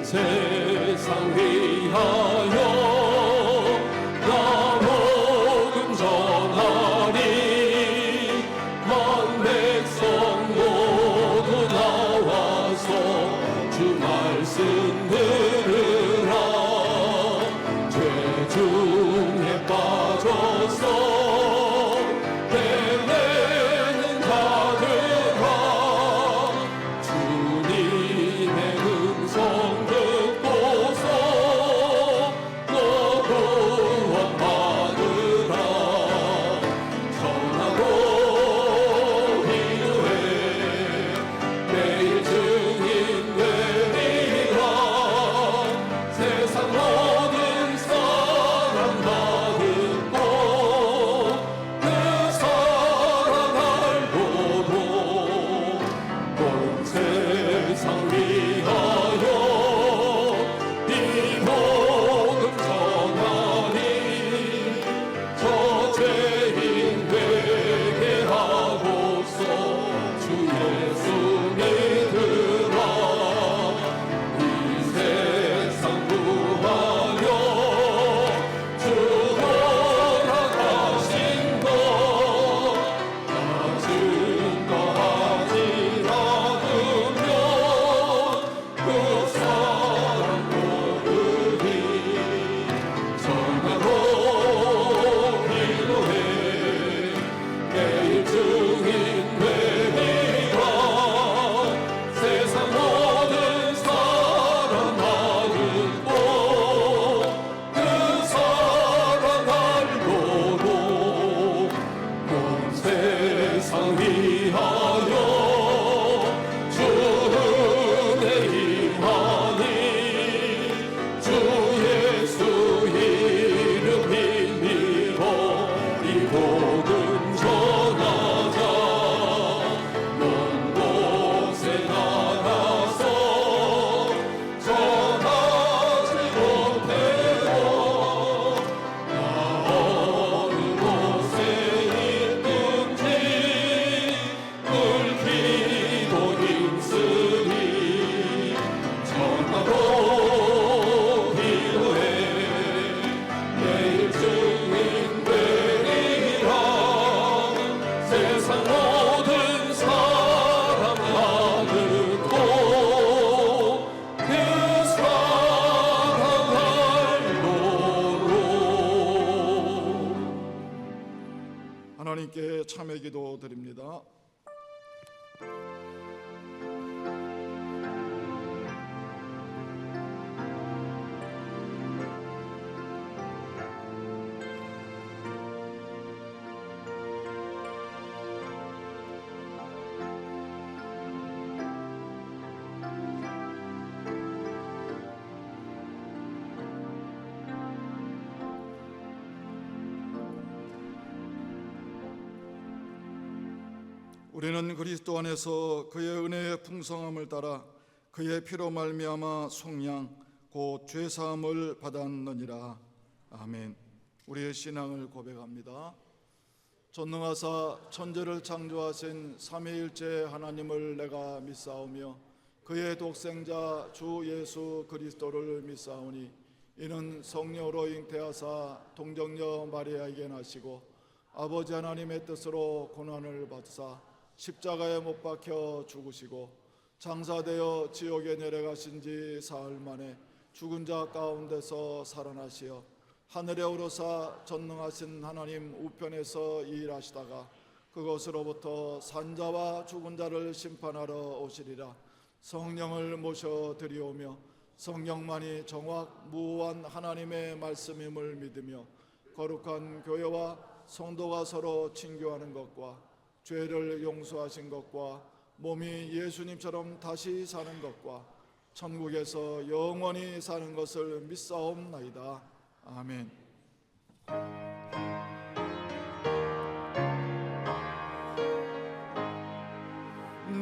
세상 위하여 나 복음 전하리. 만 백성 모두 나와서 주 말씀 들으라. 죄 중에 빠져서 헤매는 자들아, 주님의 음성 듣고서 너 구원받으라. 전하고 이루해 매일 증인 되리라. 세상 모든 사람 다 듣고 그 사랑 알고도 온 세상 위하여 이 복음 전하리. 저 죄인 되게 하고서 주 예수 믿으라. 이 세상 구하여 주 돌아가신 것 나 증거하지 않으면 그 사랑 모르리. 전하고 기도해 매일 증인 되리라. 세상 모든 사람 다 듣고 그 사랑 알고도 온 세상 위하여 주 은혜 임하니. 주 예수 이름 힘입어 이 복음 전하자. 먼 곳에 나가서 전하지 못해도 나 어느 곳에 있든지 늘 기도 힘쓰리. 전하고 기도해 매일 증인 되리라. 세상 모든 사람 다 듣고 그 사랑 알도록. 하나님께 참회 기도 드립니다. 우리는 그리스도 안에서 그의 은혜의 풍성함을 따라 그의 피로 말미암아 속량 곧 죄사함을 받았느니라. 아멘. 우리의 신앙을 고백합니다. 전능하사 천지를 창조하신 삼위일체 하나님을 내가 믿사오며 그의 독생자 주 예수 그리스도를 믿사오니 이는 성령으로 잉태하사 동정녀 마리아에게 나시고 아버지 하나님의 뜻으로 고난을 받으사 십자가에 못 박혀 죽으시고 장사되어 지옥에 내려가신 지 사흘 만에 죽은 자 가운데서 살아나시어 하늘에 오르사 전능하신 하나님 우편에서 일하시다가 그것으로부터 산자와 죽은 자를 심판하러 오시리라. 성령을 모셔 드리오며 성령만이 정확 무오한 하나님의 말씀임을 믿으며 거룩한 교회와 성도가 서로 친교하는 것과 죄를 용서하신 것과 몸이 예수님처럼 다시 사는 것과 천국에서 영원히 사는 것을 믿사옵나이다. 아멘.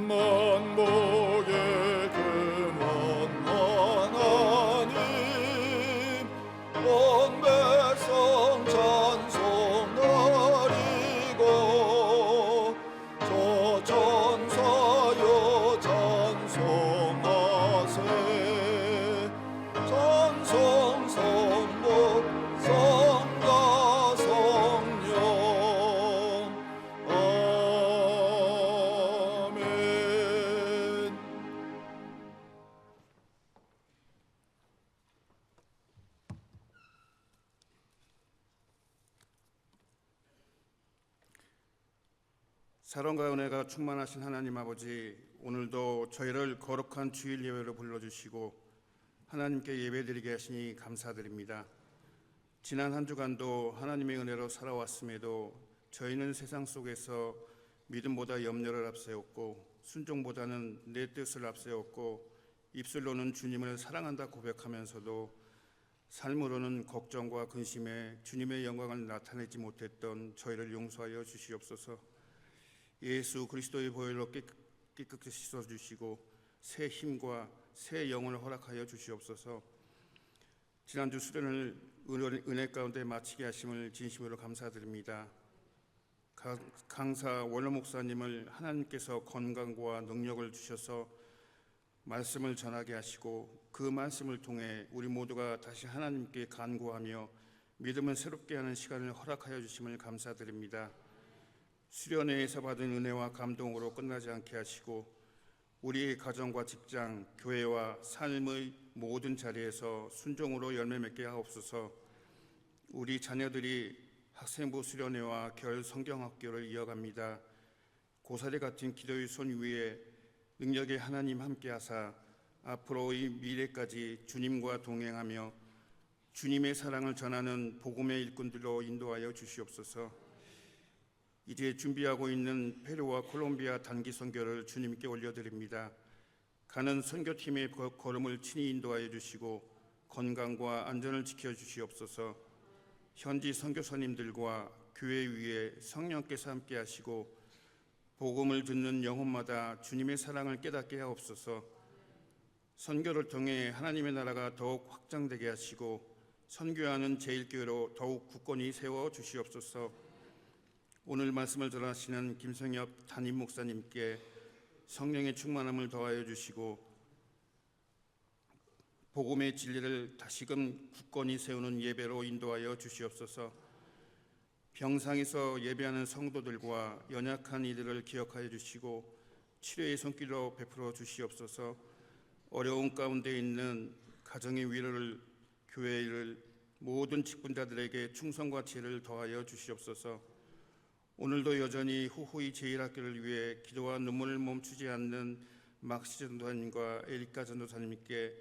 만복의 근원 하나님 온 백성 찬송 드리고 저 천사여 찬송하세 사랑과 은혜가 충만하신 하나님 아버지, 오늘도 저희를 거룩한 주일 예배로 불러주시고 하나님께 예배드리게 하시니 감사드립니다. 지난 한 주간도 하나님의 은혜로 살아왔음에도 저희는 세상 속에서 믿음보다 염려를 앞세웠고 순종보다는 내 뜻을 앞세웠고 입술로는 주님을 사랑한다 고백하면서도 삶으로는 걱정과 근심에 주님의 영광을 나타내지 못했던 저희를 용서하여 주시옵소서. 예수 그리스도의 보혈로 깨끗이 씻어주시고 새 힘과 새 영혼을 허락하여 주시옵소서. 지난주 수련을 은혜 가운데 마치게 하심을 진심으로 감사드립니다. 강사 원로 목사님을 하나님께서 건강과 능력을 주셔서 말씀을 전하게 하시고 그 말씀을 통해 우리 모두가 다시 하나님께 간구하며 믿음을 새롭게 하는 시간을 허락하여 주심을 감사드립니다. 수련회에서 받은 은혜와 감동으로 끝나지 않게 하시고 우리의 가정과 직장, 교회와 삶의 모든 자리에서 순종으로 열매 맺게 하옵소서. 우리 자녀들이 학생부 수련회와 결 성경학교를 이어갑니다. 고사리 같은 기도의 손 위에 능력의 하나님 함께하사 앞으로의 미래까지 주님과 동행하며 주님의 사랑을 전하는 복음의 일꾼들로 인도하여 주시옵소서. 이제 준비하고 있는 페루와 콜롬비아 단기 선교를 주님께 올려드립니다. 가는 선교팀의 걸음을 친히 인도하여 주시고 건강과 안전을 지켜주시옵소서. 현지 선교사님들과 교회 위에 성령께서 함께하시고 복음을 듣는 영혼마다 주님의 사랑을 깨닫게 하옵소서. 선교를 통해 하나님의 나라가 더욱 확장되게 하시고 선교하는 제1교회로 더욱 굳건히 세워 주시옵소서. 오늘 말씀을 전하시는 김성엽 담임 목사님께 성령의 충만함을 더하여 주시고 복음의 진리를 다시금 굳건히 세우는 예배로 인도하여 주시옵소서. 병상에서 예배하는 성도들과 연약한 이들을 기억하여 주시고 치료의 손길로 베풀어 주시옵소서. 어려운 가운데 있는 가정의 위로를, 교회를, 모든 직분자들에게 충성과 지혜를 더하여 주시옵소서. 오늘도 여전히 후후이 제1학교를 위해 기도와 눈물을 멈추지 않는 막시 전도사님과 에리카 전도사님께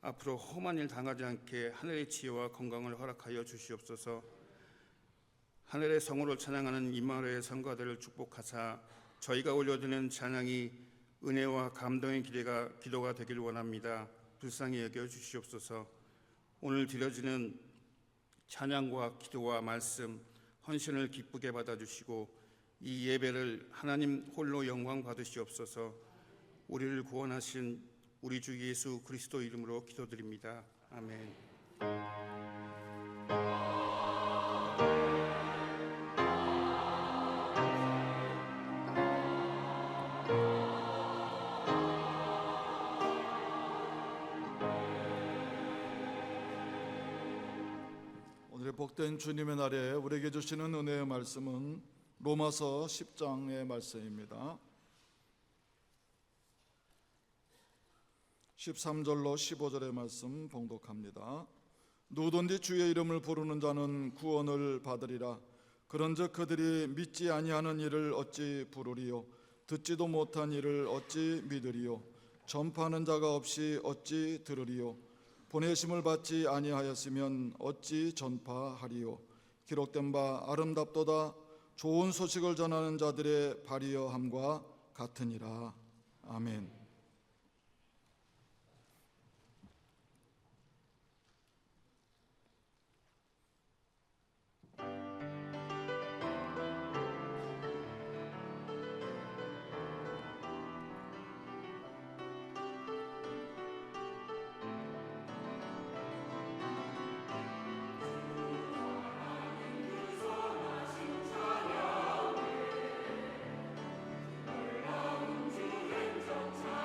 앞으로 험한 일 당하지 않게 하늘의 지혜와 건강을 허락하여 주시옵소서. 하늘의 성호를 찬양하는 임마누엘 성가들을 축복하사 저희가 올려드리는 찬양이 은혜와 감동의 기도가 되길 원합니다. 불쌍히 여겨 주시옵소서. 오늘 드려지는 찬양과 기도와 말씀, 헌신을 기쁘게 받아주시고 이 예배를 하나님 홀로 영광 받으시옵소서. 우리를 구원하신 우리 주 예수 그리스도 이름으로 기도드립니다. 아멘. 오늘의 복된 주님의 날에 우리에게 주시는 은혜의 말씀은 로마서 10장의 말씀입니다. 13절로 15절의 말씀 봉독합니다. 누구든지 주의 이름을 부르는 자는 구원을 받으리라. 그런즉 그들이 믿지 아니하는 일을 어찌 부르리요? 듣지도 못한 일을 어찌 믿으리요? 전파하는 자가 없이 어찌 들으리요? 보내심을 받지 아니하였으면 어찌 전파하리요? 기록된 바 아름답도다 좋은 소식을 전하는 자들의 발이여함과 같으니라. 아멘. 주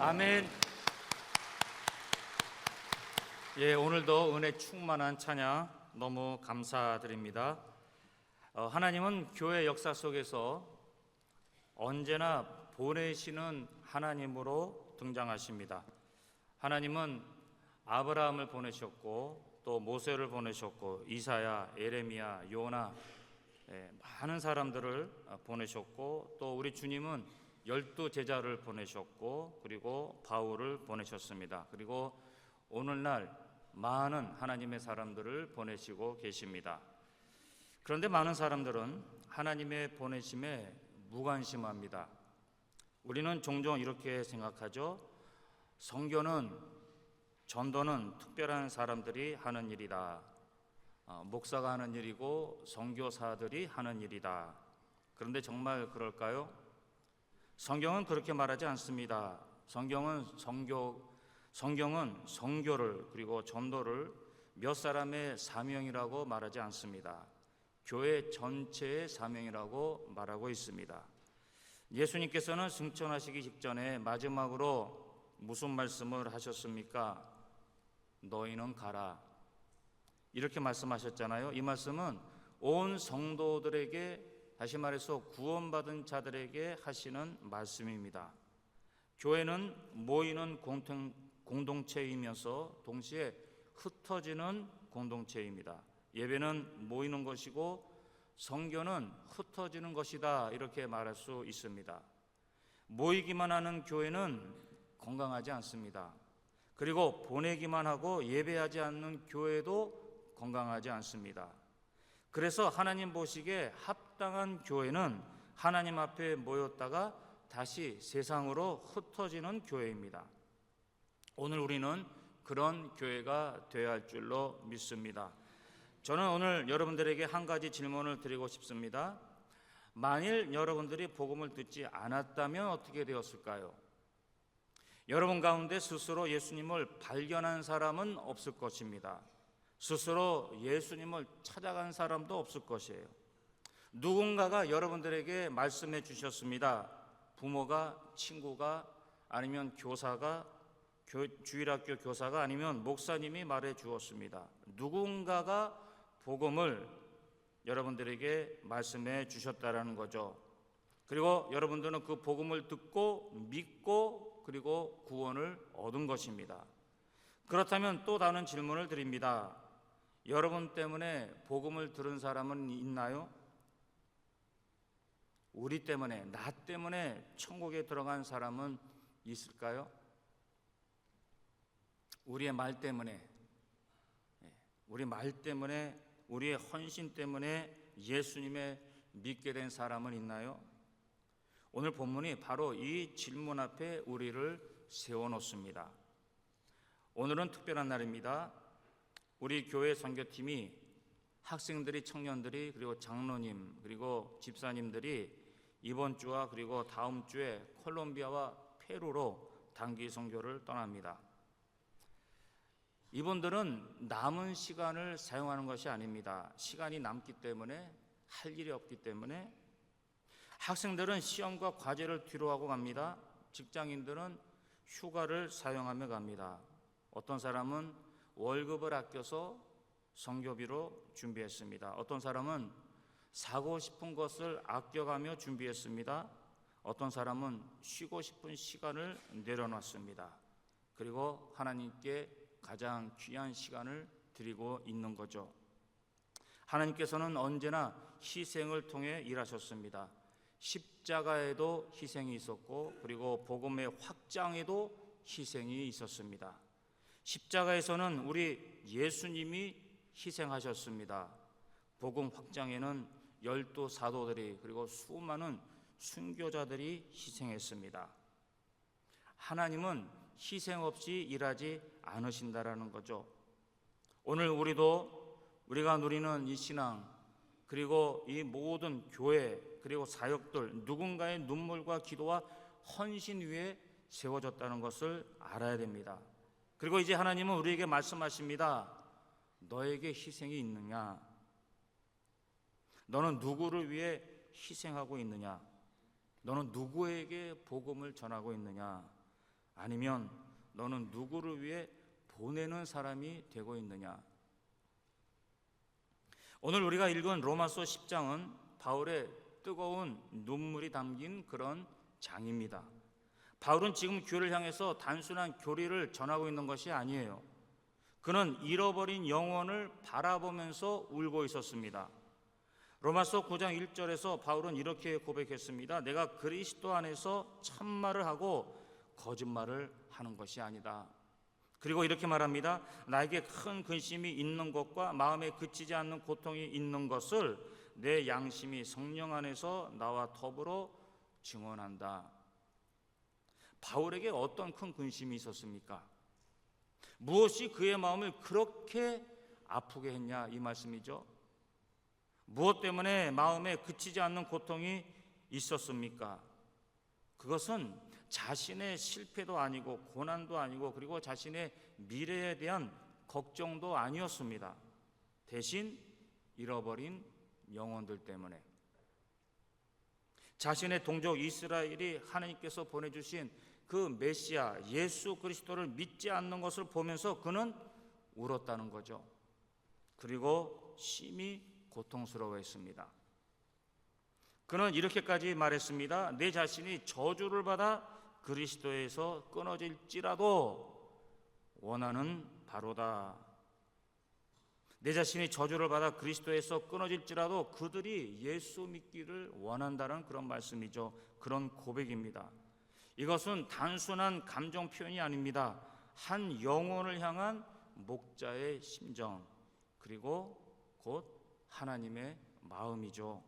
아멘. 예, 오늘도 은혜 충만한 찬양 너무 감사드립니다. 하나님은 교회 역사 속에서 언제나 보내시는 하나님으로 등장하십니다. 하나님은 아브라함을 보내셨고 또 모세를 보내셨고 이사야, 예레미야, 요나 많은 사람들을 보내셨고 또 우리 주님은 12제자를 보내셨고 그리고 바울을 보내셨습니다. 그리고 오늘날 많은 하나님의 사람들을 보내시고 계십니다. 그런데 많은 사람들은 하나님의 보내심에 무관심합니다. 우리는 종종 이렇게 생각하죠. 선교는, 전도는 특별한 사람들이 하는 일이다. 목사가 하는 일이고 선교사들이 하는 일이다. 그런데 정말 그럴까요? 성경은 그렇게 말하지 않습니다. 성경은 선교를 그리고 전도를 몇 사람의 사명이라고 말하지 않습니다. 교회 전체의 사명이라고 말하고 있습니다. 예수님께서는 승천하시기 직전에 마지막으로 무슨 말씀을 하셨습니까? 너희는 가라. 이렇게 말씀하셨잖아요. 이 말씀은 온 성도들에게, 다시 말해서 구원받은 자들에게 하시는 말씀입니다. 교회는 모이는 공동체이면서 동시에 흩어지는 공동체입니다. 예배는 모이는 것이고 선교는 흩어지는 것이다, 이렇게 말할 수 있습니다. 모이기만 하는 교회는 건강하지 않습니다. 그리고 보내기만 하고 예배하지 않는 교회도 건강하지 않습니다. 그래서 하나님 보시기에 합당한 교회는 하나님 앞에 모였다가 다시 세상으로 흩어지는 교회입니다. 오늘 우리는 그런 교회가 되어야 할 줄로 믿습니다. 저는 오늘 여러분들에게 한 가지 질문을 드리고 싶습니다. 만일 여러분들이 복음을 듣지 않았다면 어떻게 되었을까요? 여러분 가운데 스스로 예수님을 발견한 사람은 없을 것입니다. 스스로 예수님을 찾아간 사람도 없을 것이에요. 누군가가 여러분들에게 말씀해 주셨습니다. 부모가, 친구가, 아니면 교사가, 주일학교 교사가, 아니면 목사님이 말해 주었습니다. 누군가가 복음을 여러분들에게 말씀해 주셨다라는 거죠. 그리고 여러분들은 그 복음을 듣고 믿고 그리고 구원을 얻은 것입니다. 그렇다면 또 다른 질문을 드립니다. 여러분 때문에 복음을 들은 사람은 있나요? 우리 때문에, 나 때문에 천국에 들어간 사람은 있을까요? 우리의 말 때문에, 우리 말 때문에, 우리의 헌신 때문에 예수님의 믿게 된 사람은 있나요? 오늘 본문이 바로 이 질문 앞에 우리를 세워놓습니다. 오늘은 특별한 날입니다. 우리 교회 선교팀이, 학생들이, 청년들이, 그리고 장로님, 그리고 집사님들이 이번 주와 그리고 다음 주에 콜롬비아와 페루로 단기 선교를 떠납니다. 이분들은 남은 시간을 사용하는 것이 아닙니다. 시간이 남기 때문에, 할 일이 없기 때문에. 학생들은 시험과 과제를 뒤로하고 갑니다. 직장인들은 휴가를 사용하며 갑니다. 어떤 사람은 월급을 아껴서 선교비로 준비했습니다. 어떤 사람은 사고 싶은 것을 아껴가며 준비했습니다. 어떤 사람은 쉬고 싶은 시간을 내려놨습니다. 그리고 하나님께 가장 귀한 시간을 드리고 있는 거죠. 하나님께서는 언제나 희생을 통해 일하셨습니다. 십자가에도 희생이 있었고 그리고 복음의 확장에도 희생이 있었습니다. 십자가에서는 우리 예수님이 희생하셨습니다. 복음 확장에는 12사도들이 그리고 수많은 순교자들이 희생했습니다. 하나님은 희생 없이 일하지 않으신다라는 거죠. 오늘 우리가 누리는 이 신앙, 그리고 이 모든 교회, 그리고 사역들, 누군가의 눈물과 기도와 헌신 위에 세워졌다는 것을 알아야 됩니다. 그리고 이제 하나님은 우리에게 말씀하십니다. 너에게 희생이 있느냐? 너는 누구를 위해 희생하고 있느냐? 너는 누구에게 복음을 전하고 있느냐? 아니면 너는 누구를 위해 보내는 사람이 되고 있느냐? 오늘 우리가 읽은 로마서 10장은 바울의 뜨거운 눈물이 담긴 그런 장입니다. 바울은 지금 교회를 향해서 단순한 교리를 전하고 있는 것이 아니에요. 그는 잃어버린 영혼을 바라보면서 울고 있었습니다. 로마서 9장 1절에서 바울은 이렇게 고백했습니다. 내가 그리스도 안에서 참말을 하고 거짓말을 하는 것이 아니다. 그리고 이렇게 말합니다. 나에게 큰 근심이 있는 것과 마음에 그치지 않는 고통이 있는 것을 내 양심이 성령 안에서 나와 더불어 증언한다. 바울에게 어떤 큰 근심이 있었습니까? 무엇이 그의 마음을 그렇게 아프게 했냐, 이 말씀이죠. 무엇 때문에 마음에 그치지 않는 고통이 있었습니까? 그것은 자신의 실패도 아니고 고난도 아니고 그리고 자신의 미래에 대한 걱정도 아니었습니다. 대신 잃어버린 영혼들 때문에, 자신의 동족 이스라엘이 하나님께서 보내주신 그 메시아 예수 그리스도를 믿지 않는 것을 보면서 그는 울었다는 거죠. 그리고 심히 고통스러워했습니다. 그는 이렇게까지 말했습니다. 내 자신이 저주를 받아 그리스도에서 끊어질지라도 원하는 바로다. 내 자신이 저주를 받아 그리스도에서 끊어질지라도 그들이 예수 믿기를 원한다는 그런 말씀이죠. 그런 고백입니다. 이것은 단순한 감정 표현이 아닙니다. 한 영혼을 향한 목자의 심정, 그리고 곧 하나님의 마음이죠.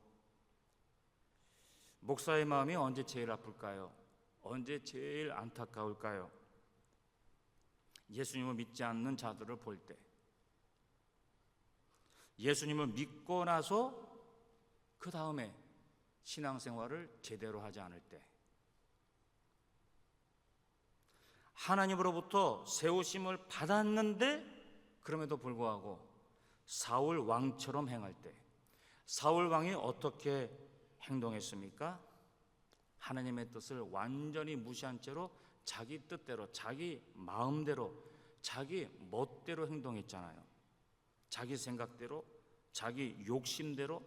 목사의 마음이 언제 제일 아플까요? 언제 제일 안타까울까요? 예수님을 믿지 않는 자들을 볼 때, 예수님을 믿고 나서 그 다음에 신앙생활을 제대로 하지 않을 때, 하나님으로부터 세우심을 받았는데 그럼에도 불구하고 사울 왕처럼 행할 때, 사울 왕이 어떻게 행동했습니까? 하나님의 뜻을 완전히 무시한 채로 자기 뜻대로, 자기 마음대로, 자기 멋대로 행동했잖아요. 자기 생각대로, 자기 욕심대로,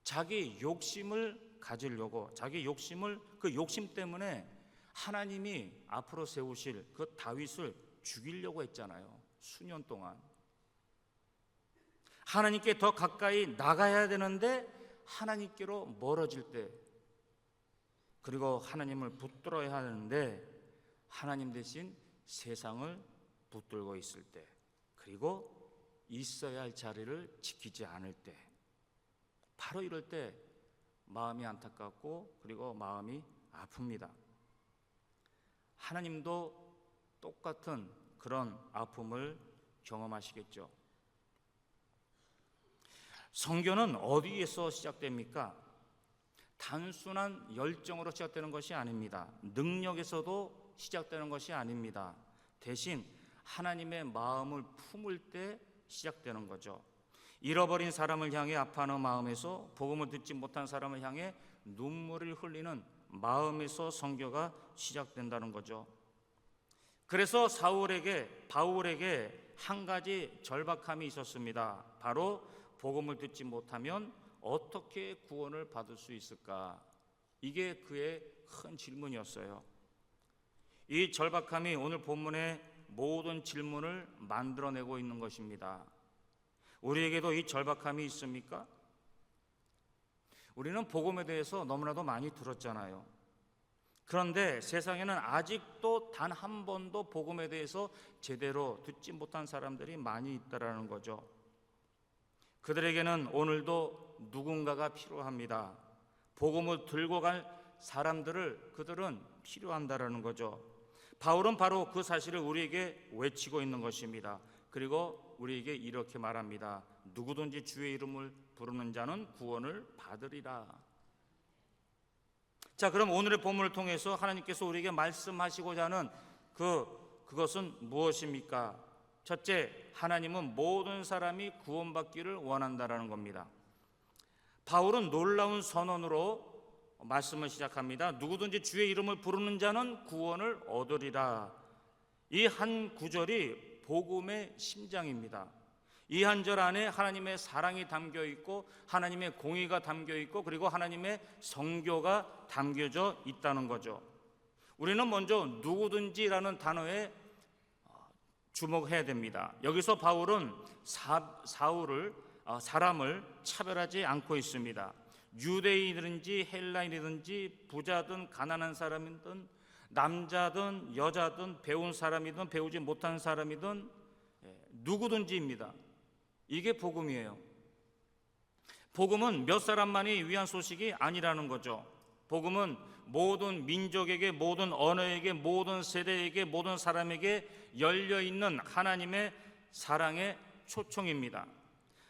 자기 욕심을 가지려고, 자기 욕심을, 그 욕심 때문에 하나님이 앞으로 세우실 그 다윗을 죽이려고 했잖아요. 수년 동안. 하나님께 더 가까이 나가야 되는데 하나님께로 멀어질 때, 그리고 하나님을 붙들어야 하는데 하나님 대신 세상을 붙들고 있을 때, 그리고 있어야 할 자리를 지키지 않을 때, 바로 이럴 때 마음이 안타깝고 그리고 마음이 아픕니다. 하나님도 똑같은 그런 아픔을 경험하시겠죠. 성교는 어디에서 시작됩니까? 단순한 열정으로 시작되는 것이 아닙니다. 능력에서도 시작되는 것이 아닙니다. 대신 하나님의 마음을 품을 때 시작되는 거죠. 잃어버린 사람을 향해 아파하는 마음에서, 복음을 듣지 못한 사람을 향해 눈물을 흘리는 마음에서 선교가 시작된다는 거죠. 그래서 바울에게 한 가지 절박함이 있었습니다. 바로 복음을 듣지 못하면 어떻게 구원을 받을 수 있을까? 이게 그의 큰 질문이었어요. 이 절박함이 오늘 본문의 모든 질문을 만들어내고 있는 것입니다. 우리에게도 이 절박함이 있습니까? 우리는 복음에 대해서 너무나도 많이 들었잖아요. 그런데 세상에는 아직도 단 한 번도 복음에 대해서 제대로 듣지 못한 사람들이 많이 있다라는 거죠. 그들에게는 오늘도 누군가가 필요합니다. 복음을 들고 갈 사람들을 그들은 필요한다라는 거죠. 바울은 바로 그 사실을 우리에게 외치고 있는 것입니다. 그리고 우리에게 이렇게 말합니다. 누구든지 주의 이름을 부르는 자는 구원을 받으리라. 자, 그럼 오늘의 본문을 통해서 하나님께서 우리에게 말씀하시고자 하는 그것은 무엇입니까? 첫째, 하나님은 모든 사람이 구원받기를 원한다라는 겁니다. 바울은 놀라운 선언으로 말씀을 시작합니다. 누구든지 주의 이름을 부르는 자는 구원을 얻으리라. 이 한 구절이 복음의 심장입니다. 이 한 절 안에 하나님의 사랑이 담겨 있고 하나님의 공의가 담겨 있고 그리고 하나님의 성교가 담겨져 있다는 거죠. 우리는 먼저 누구든지라는 단어에 주목해야 됩니다. 여기서 바울은 사람을 차별하지 않고 있습니다. 유대인이든지 헬라인이든지 부자든 가난한 사람이든 남자든 여자든 배운 사람이든 배우지 못한 사람이든 누구든지입니다. 이게 복음이에요. 복음은 몇 사람만이 위한 소식이 아니라는 거죠. 복음은 모든 민족에게, 모든 언어에게, 모든 세대에게, 모든 사람에게 열려있는 하나님의 사랑의 초청입니다.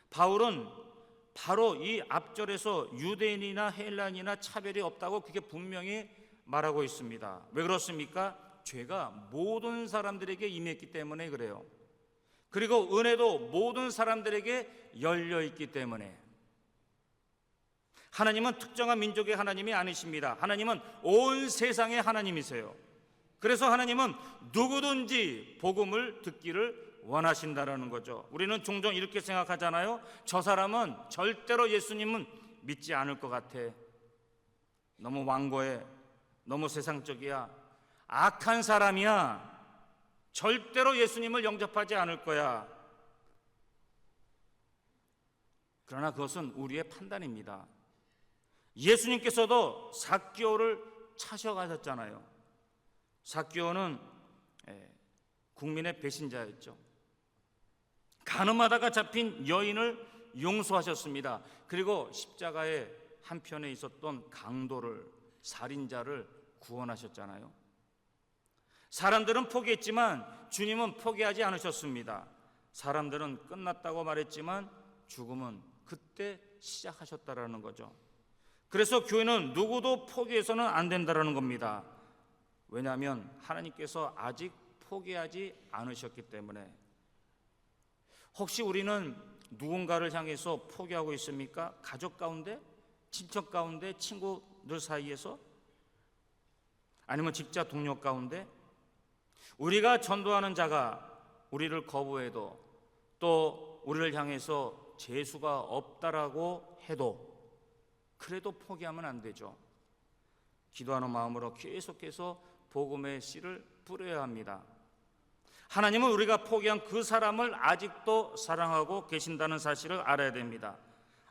바울은 바로 이 앞절에서 유대인이나 헬라인이나 차별이 없다고 그게 분명히 말하고 있습니다. 왜 그렇습니까? 죄가 모든 사람들에게 임했기 때문에 그래요. 그리고 은혜도 모든 사람들에게 열려있기 때문에. 하나님은 특정한 민족의 하나님이 아니십니다. 하나님은 온 세상의 하나님이세요. 그래서 하나님은 누구든지 복음을 듣기를 원하신다라는 거죠. 우리는 종종 이렇게 생각하잖아요. 저 사람은 절대로 예수님은 믿지 않을 것 같아. 너무 완고해. 너무 세상적이야. 악한 사람이야. 절대로 예수님을 영접하지 않을 거야. 그러나 그것은 우리의 판단입니다. 예수님께서도 삭개오를 차셔가셨잖아요. 삭개오는 국민의 배신자였죠. 가늠하다가 잡힌 여인을 용서하셨습니다. 그리고 십자가의 한편에 있었던 강도를, 살인자를 구원하셨잖아요. 사람들은 포기했지만 주님은 포기하지 않으셨습니다. 사람들은 끝났다고 말했지만 죽음은 그때 시작하셨다라는 거죠. 그래서 교회는 누구도 포기해서는 안 된다라는 겁니다. 왜냐하면 하나님께서 아직 포기하지 않으셨기 때문에. 혹시 우리는 누군가를 향해서 포기하고 있습니까? 가족 가운데? 친척 가운데? 친구들 사이에서? 아니면 직장 동료 가운데? 우리가 전도하는 자가 우리를 거부해도 또 우리를 향해서 재수가 없다라고 해도 그래도 포기하면 안 되죠. 기도하는 마음으로 계속해서 복음의 씨를 뿌려야 합니다. 하나님은 우리가 포기한 그 사람을 아직도 사랑하고 계신다는 사실을 알아야 됩니다.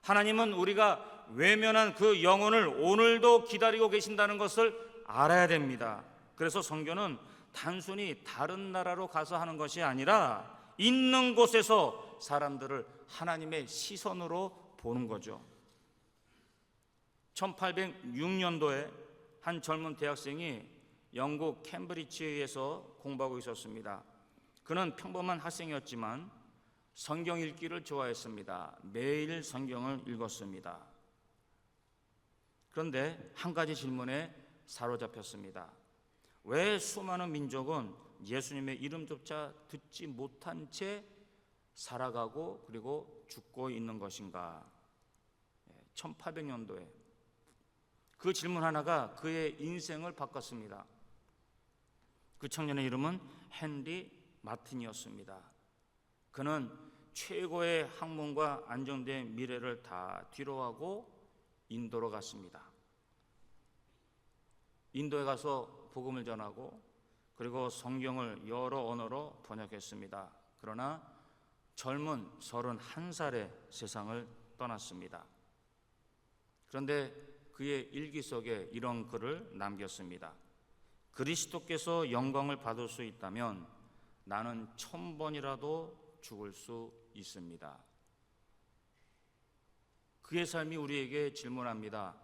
하나님은 우리가 외면한 그 영혼을 오늘도 기다리고 계신다는 것을 알아야 됩니다. 그래서 선교는 단순히 다른 나라로 가서 하는 것이 아니라 있는 곳에서 사람들을 하나님의 시선으로 보는 거죠. 1806년도에 한 젊은 대학생이 영국 캠브리지에서 공부하고 있었습니다. 그는 평범한 학생이었지만 성경 읽기를 좋아했습니다. 매일 성경을 읽었습니다. 그런데 한 가지 질문에 사로잡혔습니다. 왜 수많은 민족은 예수님의 이름조차 듣지 못한 채 살아가고 그리고 죽고 있는 것인가? 1800년도에 그 질문 하나가 그의 인생을 바꿨습니다. 그 청년의 이름은 헨리 마틴이었습니다. 그는 최고의 학문과 안정된 미래를 다 뒤로하고 인도로 갔습니다. 인도에 가서 복음을 전하고 그리고 성경을 여러 언어로 번역했습니다. 그러나 젊은 31살에 세상을 떠났습니다. 그런데 그의 일기 속에 이런 글을 남겼습니다. 그리스도께서 영광을 받을 수 있다면 나는 1000번이라도 죽을 수 있습니다. 그의 삶이 우리에게 질문합니다.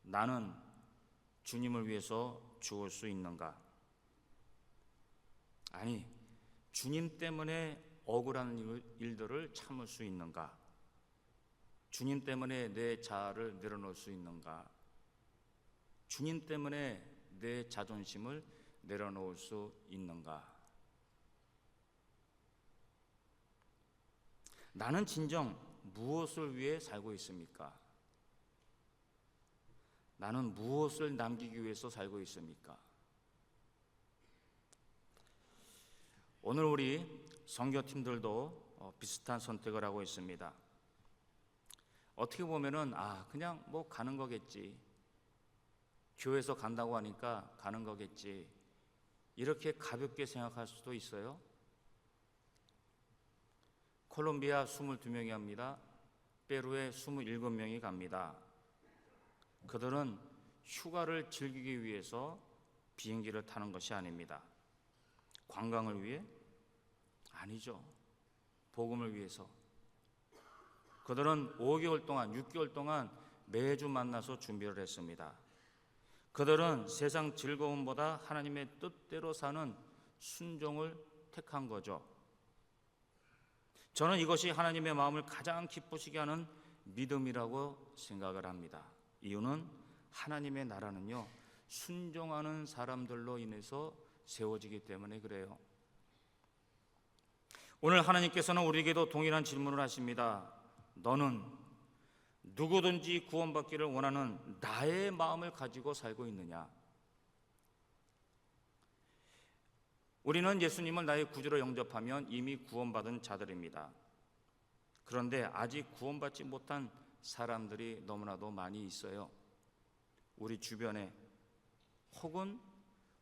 나는 주님을 위해서 죽을 수 있는가? 아니, 주님 때문에 억울한 일들을 참을 수 있는가? 주님 때문에 내 자아를 내려놓을 수 있는가? 주님 때문에 내 자존심을 내려놓을 수 있는가? 나는 진정 무엇을 위해 살고 있습니까? 나는 무엇을 남기기 위해서 살고 있습니까? 오늘 우리 선교팀들도 비슷한 선택을 하고 있습니다. 어떻게 보면은 그냥 뭐 가는 거겠지, 교회에서 간다고 하니까 가는 거겠지, 이렇게 가볍게 생각할 수도 있어요. 콜롬비아 22명이 합니다. 페루에 27명이 갑니다. 그들은 휴가를 즐기기 위해서 비행기를 타는 것이 아닙니다. 관광을 위해? 아니죠. 복음을 위해서. 그들은 5개월 동안, 6개월 동안 매주 만나서 준비를 했습니다. 그들은 세상 즐거움보다 하나님의 뜻대로 사는 순종을 택한 거죠. 저는 이것이 하나님의 마음을 가장 기쁘시게 하는 믿음이라고 생각을 합니다. 이유는 하나님의 나라는요, 순종하는 사람들로 인해서 세워지기 때문에 그래요. 오늘 하나님께서는 우리에게도 동일한 질문을 하십니다. 너는 누구든지 구원받기를 원하는 나의 마음을 가지고 살고 있느냐? 우리는 예수님을 나의 구주로 영접하면 이미 구원받은 자들입니다. 그런데 아직 구원받지 못한 사람들이 너무나도 많이 있어요. 우리 주변에, 혹은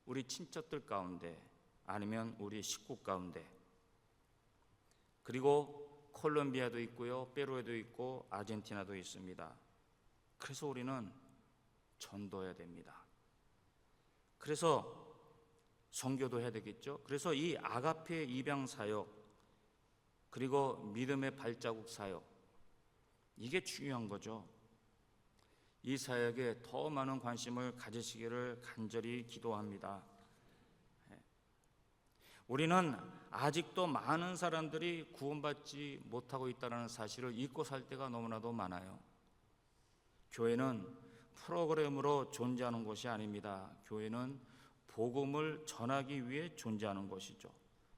우리 친척들 가운데, 아니면 우리 식구 가운데, 그리고 콜롬비아도 있고요, 페루에도 있고 아르헨티나도 있습니다. 그래서 우리는 전도해야 됩니다. 그래서 선교도 해야 되겠죠. 그래서 이 아가페 입양 사역, 그리고 믿음의 발자국 사역, 이게 중요한 거죠. 이 사역에 더 많은 관심을 가지시기를 간절히 기도합니다. 우리는 아직도 많은 사람들이 구원받지 못하고 있다는 사실을 잊고 살 때가 너무나도 많아요. 교회는 프로그램으로 존재하는 것이 아닙니다. 교회는 복음을 전하기 위해 존재하는 것이죠.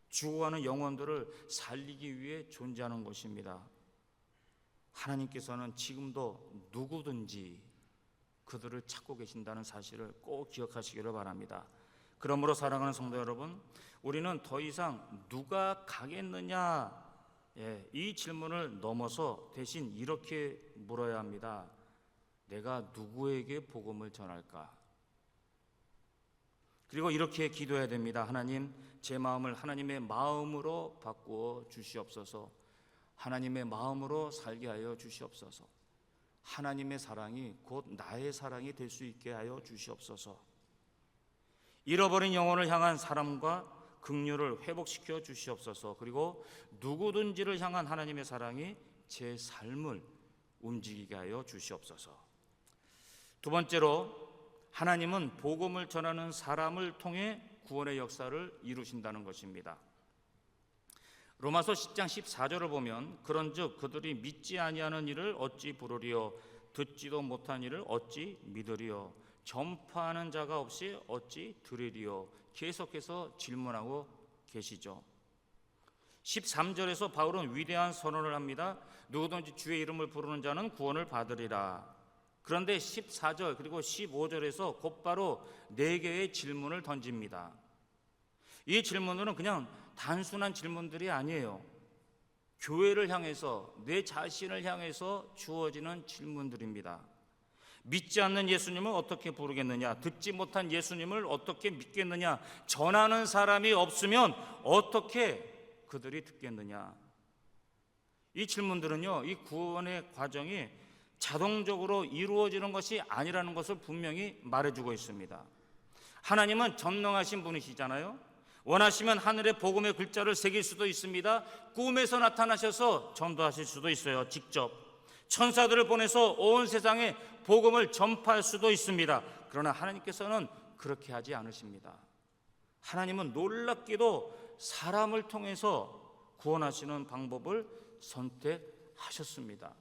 죽어가는 영혼들을 살리기 위해 존재하는 것입니다. 하나님께서는 지금도 누구든지 그들을 찾고 계신다는 사실을 꼭 기억하시기를 바랍니다. 그러므로 사랑하는 성도 여러분, 우리는 더 이상 누가 가겠느냐, 이 질문을 넘어서 대신 이렇게 물어야 합니다. 내가 누구에게 복음을 전할까? 그리고 이렇게 기도해야 됩니다. 하나님, 제 마음을 하나님의 마음으로 바꾸어 주시옵소서. 하나님의 마음으로 살게 하여 주시옵소서. 하나님의 사랑이 곧 나의 사랑이 될 수 있게 하여 주시옵소서. 잃어버린 영혼을 향한 사랑과 긍휼을 회복시켜 주시옵소서. 그리고 누구든지를 향한 하나님의 사랑이 제 삶을 움직이게 하여 주시옵소서. 두 번째로, 하나님은 복음을 전하는 사람을 통해 구원의 역사를 이루신다는 것입니다. 로마서 10장 14절을 보면 그런즉 그들이 믿지 아니하는 일을 어찌 부르리요, 듣지도 못한 일을 어찌 믿으리요, 전파하는 자가 없이 어찌 들으리요. 계속해서 질문하고 계시죠. 13절에서 바울은 위대한 선언을 합니다. 누구든지 주의 이름을 부르는 자는 구원을 받으리라. 그런데 14절 그리고 15절에서 곧바로 4개의 질문을 던집니다. 이 질문들은 그냥 단순한 질문들이 아니에요. 교회를 향해서, 내 자신을 향해서 주어지는 질문들입니다. 믿지 않는 예수님을 어떻게 부르겠느냐? 듣지 못한 예수님을 어떻게 믿겠느냐? 전하는 사람이 없으면 어떻게 그들이 듣겠느냐? 이 질문들은요, 이 구원의 과정이 자동적으로 이루어지는 것이 아니라는 것을 분명히 말해주고 있습니다. 하나님은 전능하신 분이시잖아요. 원하시면 하늘에 복음의 글자를 새길 수도 있습니다. 꿈에서 나타나셔서 전도하실 수도 있어요. 직접 천사들을 보내서 온 세상에 복음을 전파할 수도 있습니다. 그러나 하나님께서는 그렇게 하지 않으십니다. 하나님은 놀랍게도 사람을 통해서 구원하시는 방법을 선택하셨습니다.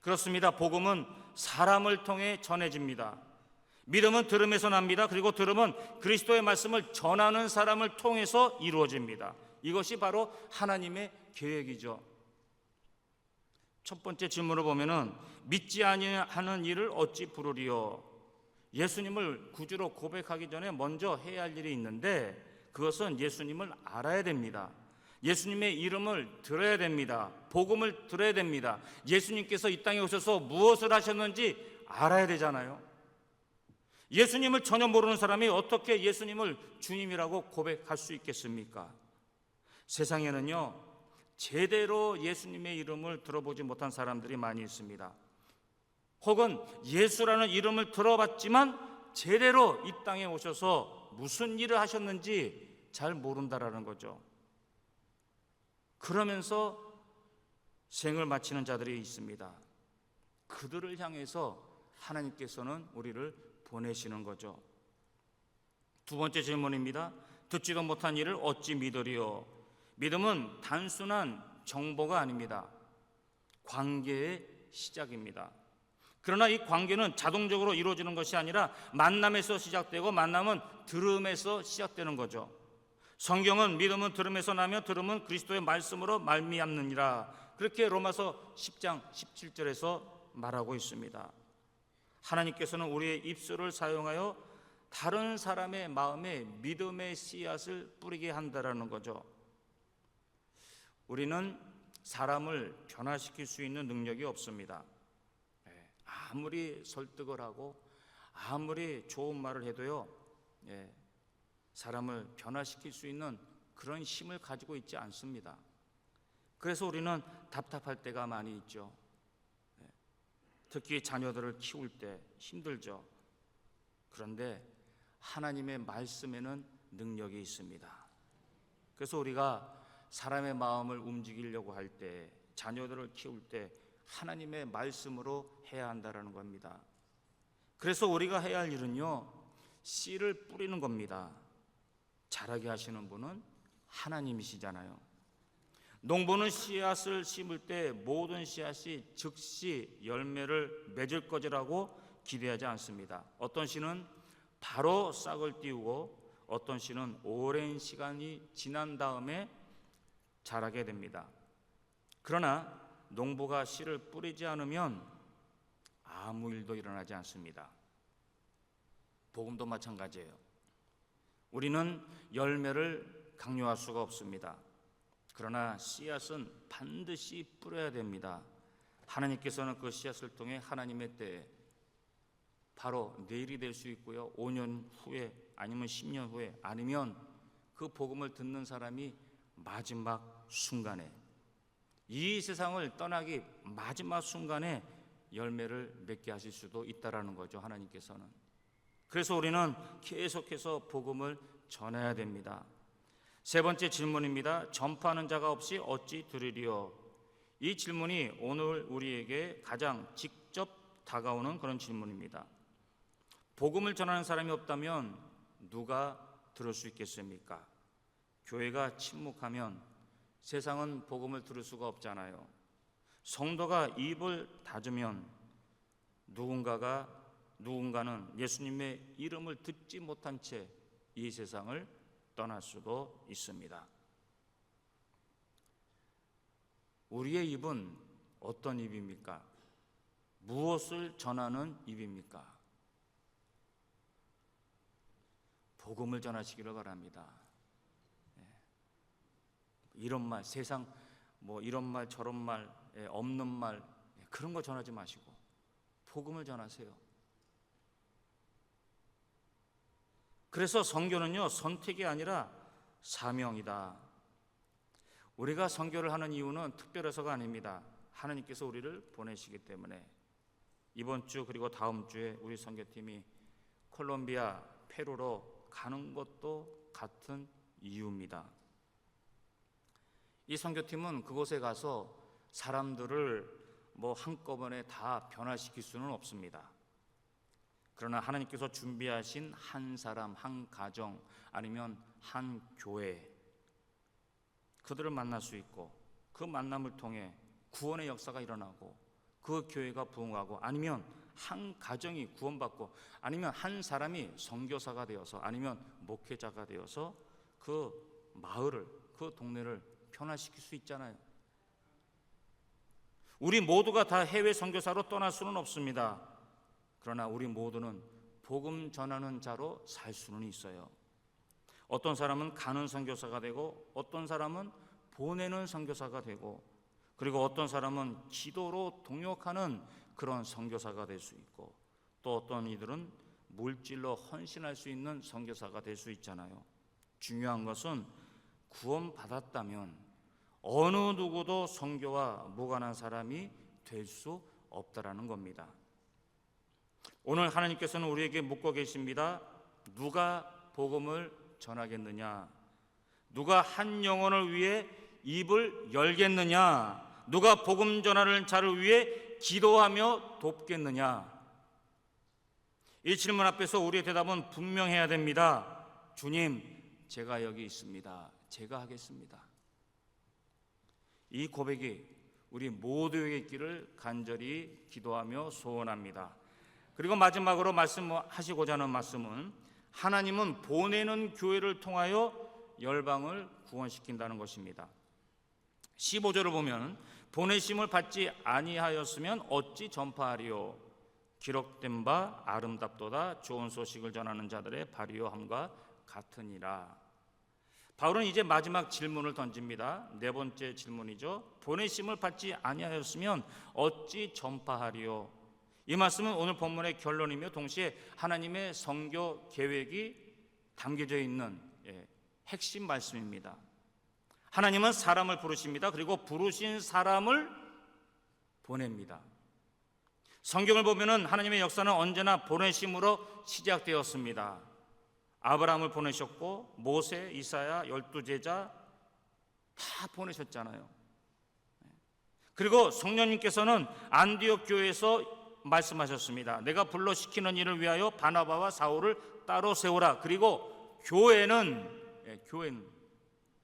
그렇습니다. 복음은 사람을 통해 전해집니다. 믿음은 들음에서 납니다. 그리고 들음은 그리스도의 말씀을 전하는 사람을 통해서 이루어집니다. 이것이 바로 하나님의 계획이죠. 첫 번째 질문을 보면은 믿지 아니하는 일을 어찌 부르리요? 예수님을 구주로 고백하기 전에 먼저 해야 할 일이 있는데 그것은 예수님을 알아야 됩니다. 예수님의 이름을 들어야 됩니다. 복음을 들어야 됩니다. 예수님께서 이 땅에 오셔서 무엇을 하셨는지 알아야 되잖아요. 예수님을 전혀 모르는 사람이 어떻게 예수님을 주님이라고 고백할 수 있겠습니까? 세상에는요, 제대로 예수님의 이름을 들어보지 못한 사람들이 많이 있습니다. 혹은 예수라는 이름을 들어봤지만 제대로 이 땅에 오셔서 무슨 일을 하셨는지 잘 모른다라는 거죠. 그러면서 생을 마치는 자들이 있습니다. 그들을 향해서 하나님께서는 우리를 보내시는 거죠. 두 번째 질문입니다. 듣지도 못한 일을 어찌 믿으리요? 믿음은 단순한 정보가 아닙니다. 관계의 시작입니다. 그러나 이 관계는 자동적으로 이루어지는 것이 아니라 만남에서 시작되고 만남은 들음에서 시작되는 거죠. 성경은 믿음은 들음에서 나며 들음은 그리스도의 말씀으로 말미암느니라, 그렇게 로마서 10장 17절에서 말하고 있습니다. 하나님께서는 우리의 입술을 사용하여 다른 사람의 마음에 믿음의 씨앗을 뿌리게 한다라는 거죠. 우리는 사람을 변화시킬 수 있는 능력이 없습니다. 아무리 설득을 하고 아무리 좋은 말을 해도요, 사람을 변화시킬 수 있는 그런 힘을 가지고 있지 않습니다. 그래서 우리는 답답할 때가 많이 있죠. 특히 자녀들을 키울 때 힘들죠. 그런데 하나님의 말씀에는 능력이 있습니다. 그래서 우리가 사람의 마음을 움직이려고 할 때, 자녀들을 키울 때 하나님의 말씀으로 해야 한다라는 겁니다. 그래서 우리가 해야 할 일은요, 씨를 뿌리는 겁니다. 자라게 하시는 분은 하나님이시잖아요. 농부는 씨앗을 심을 때 모든 씨앗이 즉시 열매를 맺을 것이라고 기대하지 않습니다. 어떤 씨는 바로 싹을 띄우고 어떤 씨는 오랜 시간이 지난 다음에 자라게 됩니다. 그러나 농부가 씨를 뿌리지 않으면 아무 일도 일어나지 않습니다. 복음도 마찬가지예요. 우리는 열매를 강요할 수가 없습니다. 그러나 씨앗은 반드시 뿌려야 됩니다. 하나님께서는 그 씨앗을 통해 하나님의 때에, 바로 내일이 될 수 있고요, 5년 후에 아니면 10년 후에, 아니면 그 복음을 듣는 사람이 마지막 순간에, 이 세상을 떠나기 마지막 순간에 열매를 맺게 하실 수도 있다라는 거죠, 하나님께서는. 그래서 우리는 계속해서 복음을 전해야 됩니다. 세 번째 질문입니다. 전파하는 자가 없이 어찌 들으리요? 이 질문이 오늘 우리에게 가장 직접 다가오는 그런 질문입니다. 복음을 전하는 사람이 없다면 누가 들을 수 있겠습니까? 교회가 침묵하면 세상은 복음을 들을 수가 없잖아요. 성도가 입을 닫으면 누군가는 예수님의 이름을 듣지 못한 채 이 세상을 떠날 수도 있습니다. 우리의 입은 어떤 입입니까? 무엇을 전하는 입입니까? 복음을 전하시기를 바랍니다. 이런 말, 세상 이런 말 저런 말, 없는 말, 그런 거 전하지 마시고 복음을 전하세요. 그래서 선교는요, 선택이 아니라 사명이다. 우리가 선교를 하는 이유는 특별해서가 아닙니다. 하나님께서 우리를 보내시기 때문에. 이번 주 그리고 다음 주에 우리 선교팀이 콜롬비아, 페루로 가는 것도 같은 이유입니다. 이 선교팀은 그곳에 가서 사람들을 한꺼번에 다 변화시킬 수는 없습니다. 그러나 하나님께서 준비하신 한 사람, 한 가정, 아니면 한 교회, 그들을 만날 수 있고 그 만남을 통해 구원의 역사가 일어나고 그 교회가 부흥하고, 아니면 한 가정이 구원받고, 아니면 한 사람이 선교사가 되어서, 아니면 목회자가 되어서 그 마을을, 그 동네를 변화시킬 수 있잖아요. 우리 모두가 다 해외 선교사로 떠날 수는 없습니다. 그러나 우리 모두는 복음 전하는 자로 살 수는 있어요. 어떤 사람은 가는 선교사가 되고, 어떤 사람은 보내는 선교사가 되고, 그리고 어떤 사람은 기도로 동역하는 그런 선교사가 될 수 있고, 또 어떤 이들은 물질로 헌신할 수 있는 선교사가 될 수 있잖아요. 중요한 것은 구원받았다면 어느 누구도 선교와 무관한 사람이 될 수 없다라는 겁니다. 오늘 하나님께서는 우리에게 묻고 계십니다. 누가 복음을 전하겠느냐? 누가 한 영혼을 위해 입을 열겠느냐? 누가 복음 전하는 자를 위해 기도하며 돕겠느냐? 이 질문 앞에서 우리의 대답은 분명해야 됩니다. 주님, 제가 여기 있습니다. 제가 하겠습니다. 이 고백이 우리 모두에게 있기를 간절히 기도하며 소원합니다. 그리고 마지막으로 말씀하시고자 하는 말씀은 하나님은 보내는 교회를 통하여 열방을 구원시킨다는 것입니다. 15절을 보면 보내심을 받지 아니하였으면 어찌 전파하리요? 기록된 바 아름답도다 좋은 소식을 전하는 자들의 발휘함과 같으니라. 바울은 이제 마지막 질문을 던집니다. 네 번째 질문이죠. 보내심을 받지 아니하였으면 어찌 전파하리요? 이 말씀은 오늘 본문의 결론이며 동시에 하나님의 선교 계획이 담겨져 있는 핵심 말씀입니다. 하나님은 사람을 부르십니다. 그리고 부르신 사람을 보냅니다. 성경을 보면은 하나님의 역사는 언제나 보내심으로 시작되었습니다. 아브라함을 보내셨고 모세, 이사야, 12제자 다 보내셨잖아요. 그리고 성령님께서는 안디옥 교회에서 말씀하셨습니다. 내가 불러 시키는 일을 위하여 바나바와 사울을 따로 세우라. 그리고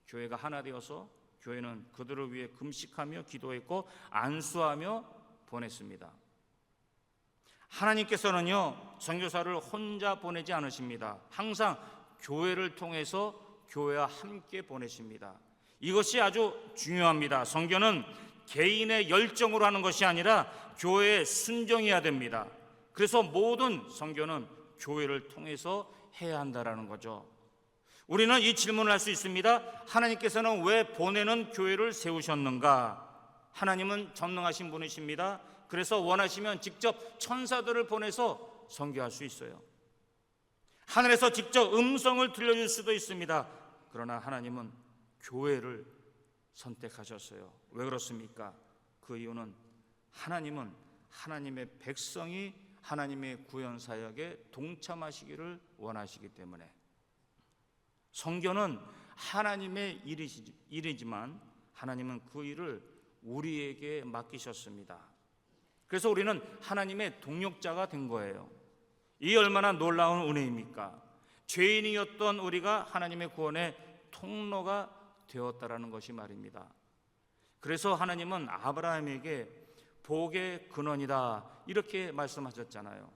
교회가 하나 되어서 교회는 그들을 위해 금식하며 기도했고 안수하며 보냈습니다. 하나님께서는요, 선교사를 혼자 보내지 않으십니다. 항상 교회를 통해서 교회와 함께 보내십니다. 이것이 아주 중요합니다. 선교는 개인의 열정으로 하는 것이 아니라 교회에 순종해야 됩니다. 그래서 모든 선교는 교회를 통해서 해야 한다라는 거죠. 우리는 이 질문을 할 수 있습니다. 하나님께서는 왜 보내는 교회를 세우셨는가? 하나님은 전능하신 분이십니다. 그래서 원하시면 직접 천사들을 보내서 선교할 수 있어요. 하늘에서 직접 음성을 들려줄 수도 있습니다. 그러나 하나님은 교회를 선택하셨어요. 왜 그렇습니까? 그 이유는 하나님은 하나님의 백성이 하나님의 구원 사역에 동참하시기를 원하시기 때문에. 선교는 하나님의 일이지만 하나님은 그 일을 우리에게 맡기셨습니다. 그래서 우리는 하나님의 동역자가 된 거예요. 이 얼마나 놀라운 은혜입니까? 죄인이었던 우리가 하나님의 구원의 통로가 되었다라는 것이 말입니다. 그래서 하나님은 아브라함에게 복의 근원이다 이렇게 말씀하셨잖아요.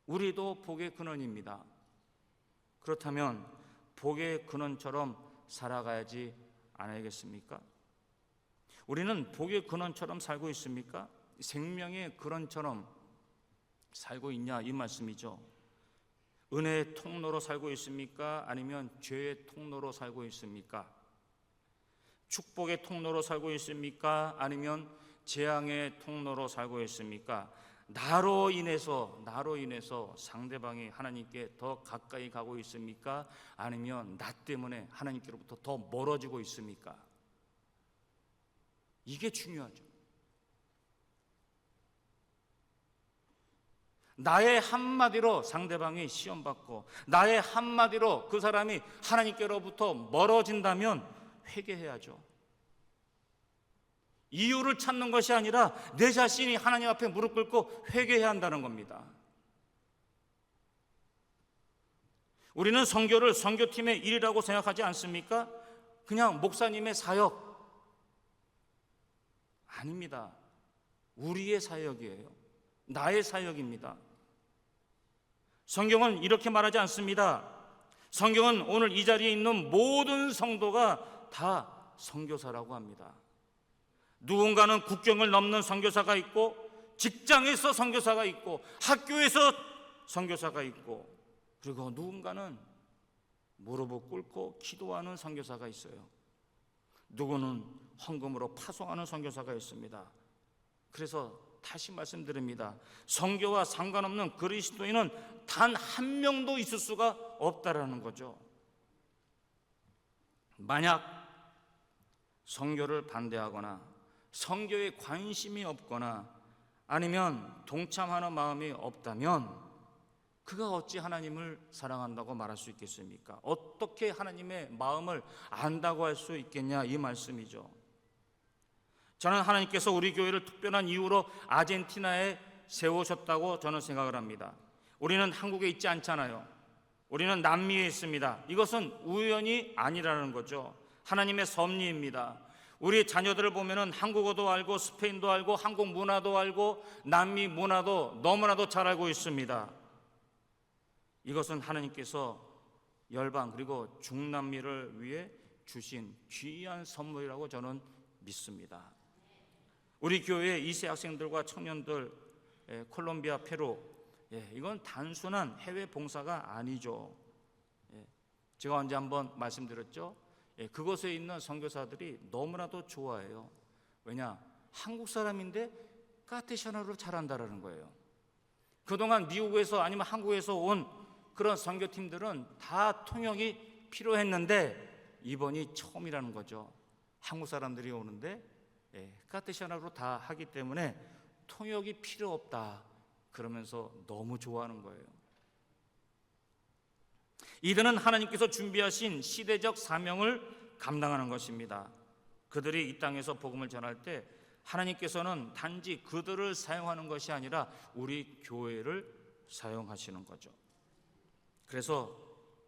우리도 복의 근원입니다. 그렇다면 복의 근원처럼 살아가야지 않아야겠습니까? 우리는 복의 근원처럼 살고 있습니까? 생명의 근원처럼 살고 있냐 이 말씀이죠. 은혜의 통로로 살고 있습니까? 아니면 죄의 통로로 살고 있습니까? 축복의 통로로 살고 있습니까? 아니면 재앙의 통로로 살고 있습니까? 나로 인해서 상대방이 하나님께 더 가까이 가고 있습니까? 아니면 나 때문에 하나님께로부터 더 멀어지고 있습니까? 이게 중요하죠. 나의 한마디로 상대방이 시험받고 나의 한마디로 그 사람이 하나님께로부터 멀어진다면 회개해야죠. 이유를 찾는 것이 아니라 내 자신이 하나님 앞에 무릎 꿇고 회개해야 한다는 겁니다. 우리는 선교를 선교팀의 일이라고 생각하지 않습니까? 그냥 목사님의 사역 아닙니다. 우리의 사역이에요. 나의 사역입니다. 성경은 이렇게 말하지 않습니다. 성경은 오늘 이 자리에 있는 모든 성도가 다 선교사라고 합니다. 누군가는 국경을 넘는 선교사가 있고, 직장에서 선교사가 있고, 학교에서 선교사가 있고, 그리고 누군가는 무릎을 꿇고 기도하는 선교사가 있어요. 누구는 헌금으로 파송하는 선교사가 있습니다. 그래서 다시 말씀드립니다. 선교와 상관없는 그리스도인은 단 한 명도 있을 수가 없다라는 거죠. 만약 선교를 반대하거나 선교에 관심이 없거나 아니면 동참하는 마음이 없다면 그가 어찌 하나님을 사랑한다고 말할 수 있겠습니까? 어떻게 하나님의 마음을 안다고 할 수 있겠냐, 이 말씀이죠. 저는 하나님께서 우리 교회를 특별한 이유로 아르헨티나에 세우셨다고 저는 생각을 합니다. 우리는 한국에 있지 않잖아요. 우리는 남미에 있습니다. 이것은 우연이 아니라는 거죠. 하나님의 섭리입니다. 우리 자녀들을 보면은 한국어도 알고 스페인도 알고 한국 문화도 알고 남미 문화도 너무나도 잘 알고 있습니다. 이것은 하나님께서 열방 그리고 중남미를 위해 주신 귀한 선물이라고 저는 믿습니다. 우리 교회 2세 학생들과 청년들, 콜롬비아, 페루, 이건 단순한 해외 봉사가 아니죠. 제가 언제 한번 말씀드렸죠. 그곳에 있는 선교사들이 너무나도 좋아해요. 왜냐? 한국 사람인데 카테시아나를 잘한다라는 거예요. 그동안 미국에서 아니면 한국에서 온 그런 선교팀들은 다 통역이 필요했는데 이번이 처음이라는 거죠. 한국 사람들이 오는데 카테시아나로 다 하기 때문에 통역이 필요 없다 그러면서 너무 좋아하는 거예요. 이들은 하나님께서 준비하신 시대적 사명을 감당하는 것입니다. 그들이 이 땅에서 복음을 전할 때 하나님께서는 단지 그들을 사용하는 것이 아니라 우리 교회를 사용하시는 거죠. 그래서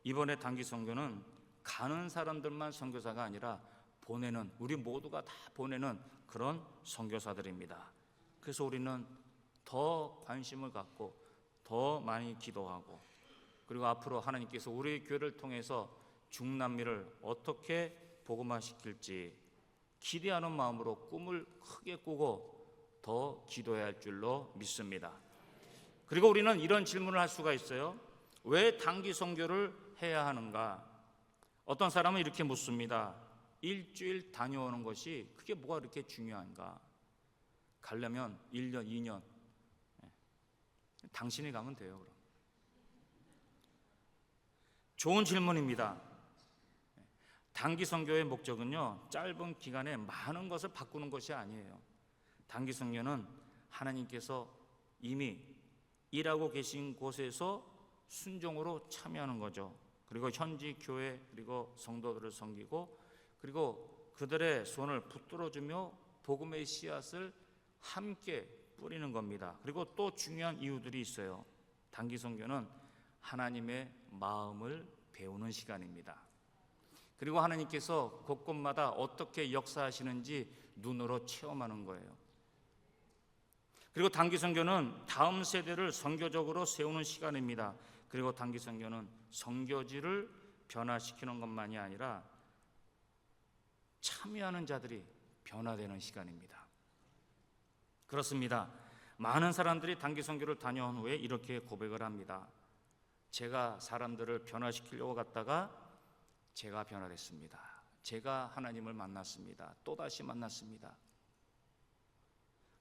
이번에 단기 선교는 가는 사람들만 선교사가 아니라 보내는, 우리 모두가 다 보내는 그런 선교사들입니다. 그래서 우리는 더 관심을 갖고 더 많이 기도하고, 그리고 앞으로 하나님께서 우리 교회를 통해서 중남미를 어떻게 복음화시킬지 기대하는 마음으로 꿈을 크게 꾸고 더 기도해야 할 줄로 믿습니다. 그리고 우리는 이런 질문을 할 수가 있어요. 왜 단기 선교를 해야 하는가? 어떤 사람은 이렇게 묻습니다. 일주일 다녀오는 것이 그게 뭐가 그렇게 중요한가? 가려면 1년, 2년 당신이 가면 돼요. 그럼 좋은 질문입니다. 단기 선교의 목적은요, 짧은 기간에 많은 것을 바꾸는 것이 아니에요. 단기 선교는 하나님께서 이미 일하고 계신 곳에서 순종으로 참여하는 거죠. 그리고 현지 교회 그리고 성도들을 섬기고, 그리고 그들의 손을 붙들어주며 복음의 씨앗을 함께 뿌리는 겁니다. 그리고 또 중요한 이유들이 있어요. 단기 선교는 하나님의 마음을 배우는 시간입니다. 그리고 하나님께서 곳곳마다 어떻게 역사하시는지 눈으로 체험하는 거예요. 그리고 단기 선교는 다음 세대를 선교적으로 세우는 시간입니다. 그리고 단기 선교는 선교지를 변화시키는 것만이 아니라 참여하는 자들이 변화되는 시간입니다. 그렇습니다. 많은 사람들이 단기 선교를 다녀온 후에 이렇게 고백을 합니다. 제가 사람들을 변화시키려고 갔다가 제가 변화됐습니다. 제가 하나님을 만났습니다. 또다시 만났습니다.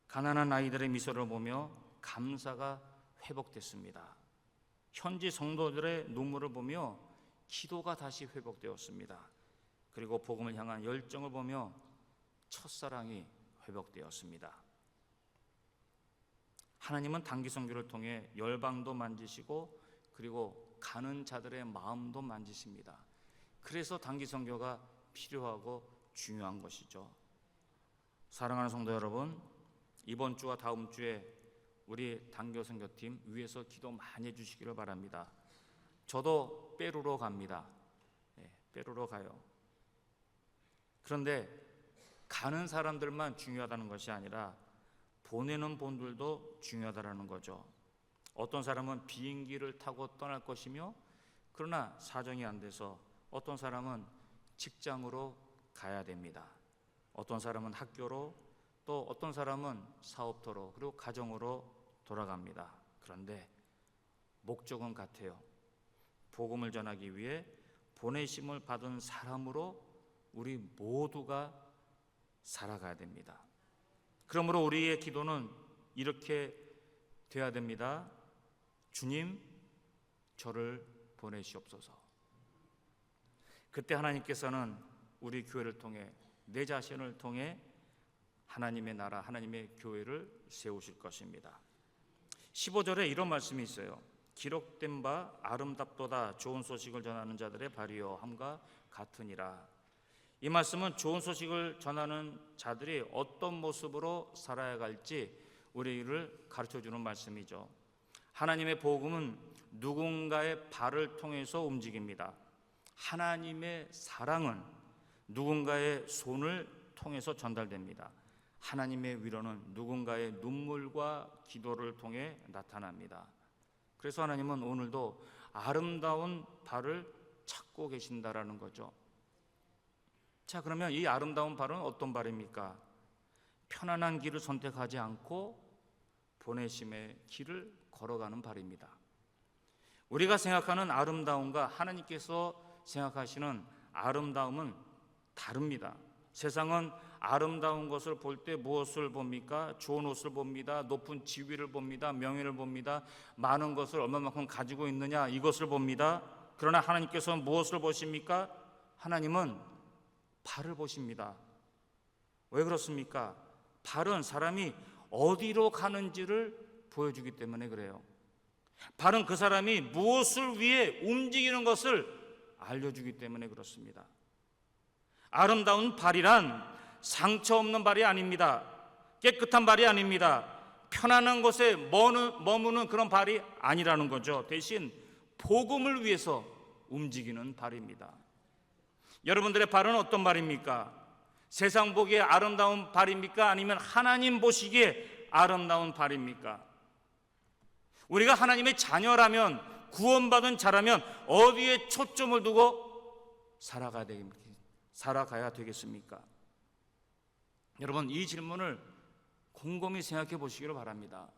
가난한 아이들의 미소를 보며 감사가 회복됐습니다. 현지 성도들의 눈물을 보며 기도가 다시 회복되었습니다. 그리고 복음을 향한 열정을 보며 첫사랑이 회복되었습니다. 하나님은 단기 선교를 통해 열방도 만지시고 그리고 가는 자들의 마음도 만지십니다. 그래서 단기 선교가 필요하고 중요한 것이죠. 사랑하는 성도 여러분, 이번 주와 다음 주에 우리 단교 선교팀 위해서 기도 많이 해주시기를 바랍니다. 저도 페루로 갑니다. 페루로 가요. 그런데 가는 사람들만 중요하다는 것이 아니라 보내는 분들도 중요하다는 거죠. 어떤 사람은 비행기를 타고 떠날 것이며, 그러나 사정이 안 돼서 어떤 사람은 직장으로 가야 됩니다. 어떤 사람은 학교로, 또 어떤 사람은 사업터로 그리고 가정으로 돌아갑니다. 그런데 목적은 같아요. 복음을 전하기 위해 보내심을 받은 사람으로 우리 모두가 살아가야 됩니다. 그러므로 우리의 기도는 이렇게 돼야 됩니다. 주님, 저를 보내시옵소서. 그때 하나님께서는 우리 교회를 통해, 내 자신을 통해 하나님의 나라, 하나님의 교회를 세우실 것입니다. 15절에 이런 말씀이 있어요. 기록된 바 아름답도다 좋은 소식을 전하는 자들의 발이요 함과 같으니라. 이 말씀은 좋은 소식을 전하는 자들이 어떤 모습으로 살아야 할지 우리를 가르쳐주는 말씀이죠. 하나님의 복음은 누군가의 발을 통해서 움직입니다. 하나님의 사랑은 누군가의 손을 통해서 전달됩니다. 하나님의 위로는 누군가의 눈물과 기도를 통해 나타납니다. 그래서 하나님은 오늘도 아름다운 발을 찾고 계신다라는 거죠. 자, 그러면 이 아름다운 발은 어떤 발입니까? 편안한 길을 선택하지 않고 보내심의 길을 걸어가는 발입니다. 우리가 생각하는 아름다움과 하나님께서 생각하시는 아름다움은 다릅니다. 세상은 아름다운 것을 볼 때 무엇을 봅니까? 좋은 옷을 봅니다. 높은 지위를 봅니다. 명예를 봅니다. 많은 것을 얼마만큼 가지고 있느냐, 이것을 봅니다. 그러나 하나님께서는 무엇을 보십니까? 하나님은 발을 보십니다. 왜 그렇습니까? 발은 사람이 어디로 가는지를 보여주기 때문에 그래요. 발은 그 사람이 무엇을 위해 움직이는 것을 알려주기 때문에 그렇습니다. 아름다운 발이란 상처 없는 발이 아닙니다. 깨끗한 발이 아닙니다. 편안한 곳에 머무는 그런 발이 아니라는 거죠. 대신 복음을 위해서 움직이는 발입니다. 여러분들의 발은 어떤 발입니까? 세상 보기에 아름다운 발입니까? 아니면 하나님 보시기에 아름다운 발입니까? 우리가 하나님의 자녀라면, 구원받은 자라면 어디에 초점을 두고 살아가야 되겠습니까? 여러분, 이 질문을 곰곰이 생각해 보시기를 바랍니다.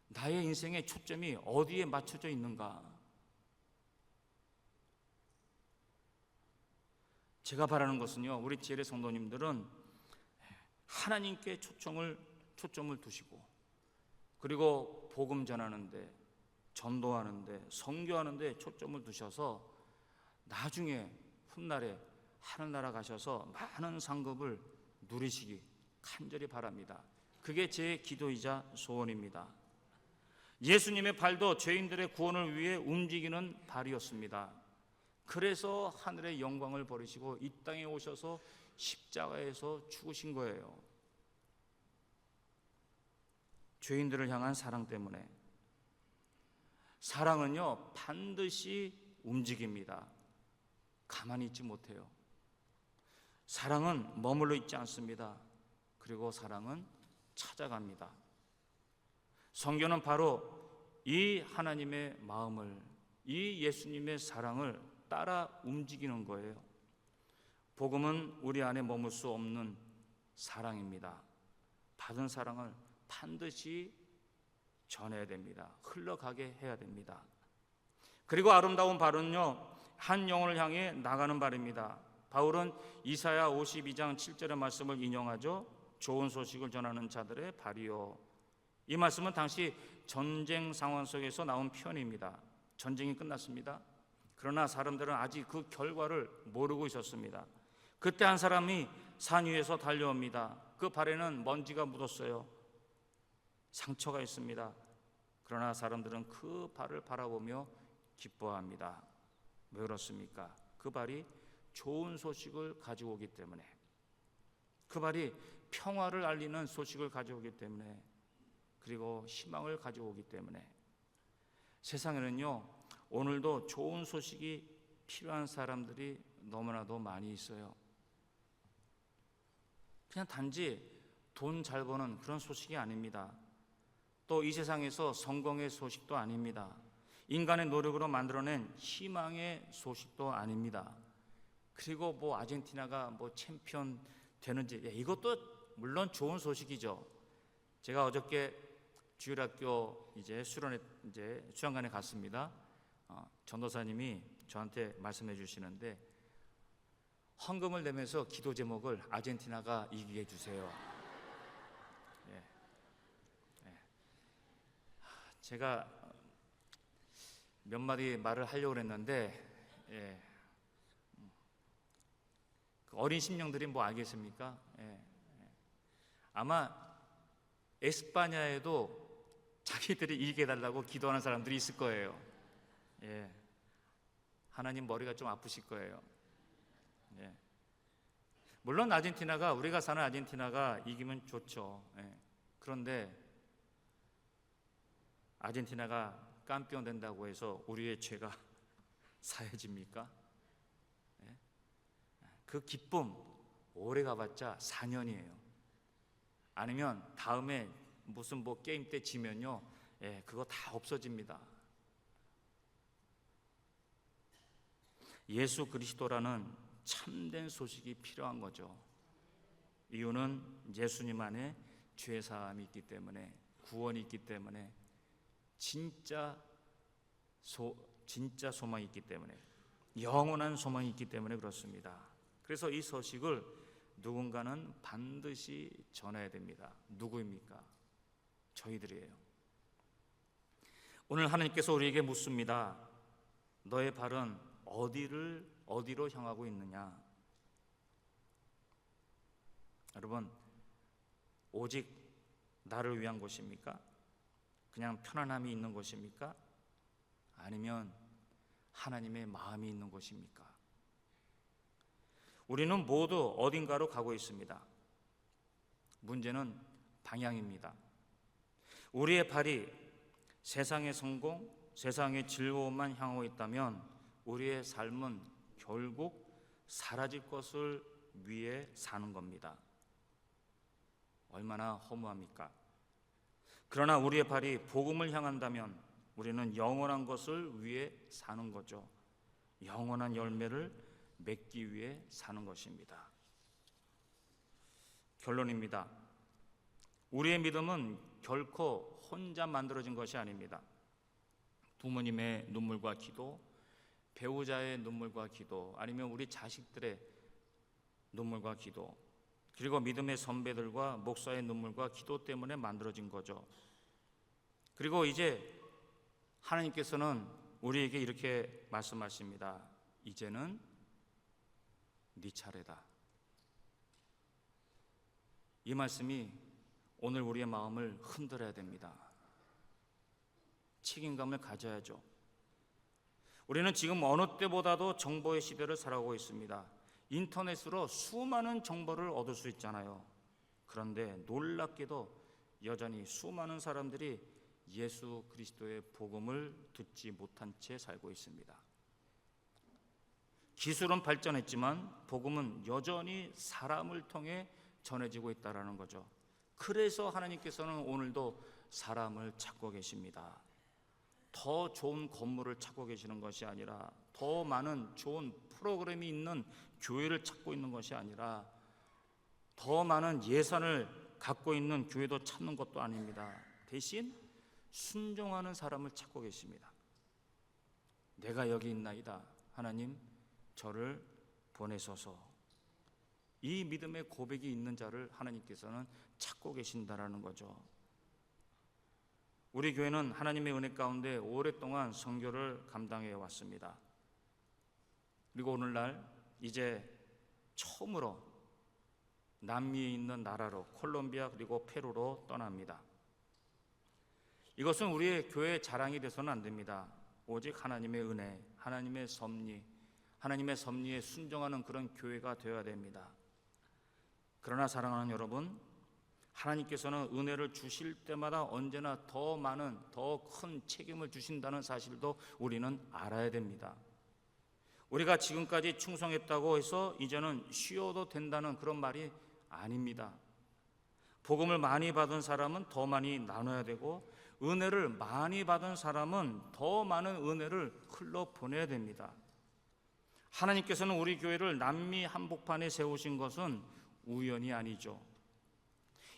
나의 인생의 초점이 어디에 맞춰져 있는가? 제가 바라는 것은요, 우리 지엘의 성도님들은 하나님께 초점을 두시고, 그리고 복음 전하는데, 전도하는데, 선교하는데 초점을 두셔서 나중에 훗날에 하늘나라 가셔서 많은 상급을 누리시기 간절히 바랍니다. 그게 제 기도이자 소원입니다. 예수님의 발도 죄인들의 구원을 위해 움직이는 발이었습니다. 그래서 하늘의 영광을 버리시고 이 땅에 오셔서 십자가에서 죽으신 거예요. 죄인들을 향한 사랑 때문에. 사랑은요, 반드시 움직입니다. 가만히 있지 못해요. 사랑은 머물러 있지 않습니다. 그리고 사랑은 찾아갑니다. 성경은 바로 이 하나님의 마음을, 이 예수님의 사랑을 따라 움직이는 거예요. 복음은 우리 안에 머물 수 없는 사랑입니다. 받은 사랑을 반드시 전해야 됩니다. 흘러가게 해야 됩니다. 그리고 아름다운 발은요, 한 영혼을 향해 나가는 발입니다. 바울은 이사야 52장 7절의 말씀을 인용하죠. 좋은 소식을 전하는 자들의 발이요. 이 말씀은 당시 전쟁 상황 속에서 나온 표현입니다. 전쟁이 끝났습니다. 그러나 사람들은 아직 그 결과를 모르고 있었습니다. 그때 한 사람이 산 위에서 달려옵니다. 그 발에는 먼지가 묻었어요. 상처가 있습니다. 그러나 사람들은 그 발을 바라보며 기뻐합니다. 왜 그렇습니까? 그 발이 좋은 소식을 가지고 오기 때문에, 그 발이 평화를 알리는 소식을 가져오기 때문에, 그리고 희망을 가져오기 때문에. 세상에는요, 오늘도 좋은 소식이 필요한 사람들이 너무나도 많이 있어요. 그냥 단지 돈 잘 버는 그런 소식이 아닙니다. 또 이 세상에서 성공의 소식도 아닙니다. 인간의 노력으로 만들어낸 희망의 소식도 아닙니다. 그리고 아르헨티나가 챔피언 되는지, 이것도 물론 좋은 소식이죠. 제가 어저께 주일학교 이제 수련회 이제 수양관에 갔습니다. 전도사님이 저한테 말씀해 주시는데 헌금을 내면서 기도 제목을 아르헨티나가 이기게 해주세요. 제가 몇 마디 말을 하려고 했는데 그 어린 심령들이 뭐 알겠습니까? 아마 에스파냐에도 자기들이 이기게 해달라고 기도하는 사람들이 있을 거예요. 하나님 머리가 좀 아프실 거예요. 물론 아르헨티나가, 우리가 사는 아르헨티나가 이기면 좋죠. 그런데 아르헨티나가 깜pion 된다고 해서 우리의 죄가 사해집니까? 그 기쁨 오래 가봤자 4년이에요. 아니면 다음에 무슨 뭐 게임 때 지면요, 그거 다 없어집니다. 예수 그리스도라는 참된 소식이 필요한 거죠. 이유는 예수님 안에 죄 사함이 있기 때문에, 구원이 있기 때문에, 진짜 소망이 있기 때문에, 영원한 소망이 있기 때문에 그렇습니다. 그래서 이 소식을 누군가는 반드시 전해야 됩니다. 누구입니까? 저희들이에요. 오늘 하나님께서 우리에게 묻습니다. 너의 발은 어디로 향하고 있느냐? 여러분, 오직 나를 위한 곳입니까? 그냥 편안함이 있는 곳입니까? 아니면 하나님의 마음이 있는 곳입니까? 우리는 모두 어딘가로 가고 있습니다. 문제는 방향입니다. 우리의 발이 세상의 성공, 세상의 즐거움만 향하고 있다면 우리의 삶은 결국 사라질 것을 위해 사는 겁니다. 얼마나 허무합니까? 그러나 우리의 발이 복음을 향한다면 우리는 영원한 것을 위해 사는 거죠. 영원한 열매를 맺기 위해 사는 것입니다. 결론입니다. 우리의 믿음은 결코 혼자 만들어진 것이 아닙니다. 부모님의 눈물과 기도, 배우자의 눈물과 기도, 아니면 우리 자식들의 눈물과 기도, 그리고 믿음의 선배들과 목사의 눈물과 기도 때문에 만들어진 거죠. 그리고 이제 하나님께서는 우리에게 이렇게 말씀하십니다. 이제는 네 차례다. 이 말씀이 오늘 우리의 마음을 흔들어야 됩니다. 책임감을 가져야죠. 우리는 지금 어느 때보다도 정보의 시대를 살아가고 있습니다. 인터넷으로 수많은 정보를 얻을 수 있잖아요. 그런데 놀랍게도 여전히 수많은 사람들이 예수 그리스도의 복음을 듣지 못한 채 살고 있습니다. 기술은 발전했지만 복음은 여전히 사람을 통해 전해지고 있다는 거죠. 그래서 하나님께서는 오늘도 사람을 찾고 계십니다. 더 좋은 건물을 찾고 계시는 것이 아니라, 더 많은 좋은 프로그램이 있는 교회를 찾고 있는 것이 아니라, 더 많은 예산을 갖고 있는 교회도 찾는 것도 아닙니다. 대신 순종하는 사람을 찾고 계십니다. 내가 여기 있나이다. 하나님, 저를 보내소서. 이 믿음의 고백이 있는 자를 하나님께서는 찾고 계신다라는 거죠. 우리 교회는 하나님의 은혜 가운데 오랫동안 선교를 감당해 왔습니다. 그리고 오늘날 이제 처음으로 남미에 있는 나라로, 콜롬비아 그리고 페루로 떠납니다. 이것은 우리의 교회의 자랑이 돼서는 안 됩니다. 오직 하나님의 은혜, 하나님의 섭리, 하나님의 섭리에 순종하는 그런 교회가 되어야 됩니다. 그러나 사랑하는 여러분, 하나님께서는 은혜를 주실 때마다 언제나 더 많은, 더 큰 책임을 주신다는 사실도 우리는 알아야 됩니다. 우리가 지금까지 충성했다고 해서 이제는 쉬어도 된다는 그런 말이 아닙니다. 복음을 많이 받은 사람은 더 많이 나눠야 되고, 은혜를 많이 받은 사람은 더 많은 은혜를 흘러보내야 됩니다. 하나님께서는 우리 교회를 남미 한복판에 세우신 것은 우연이 아니죠.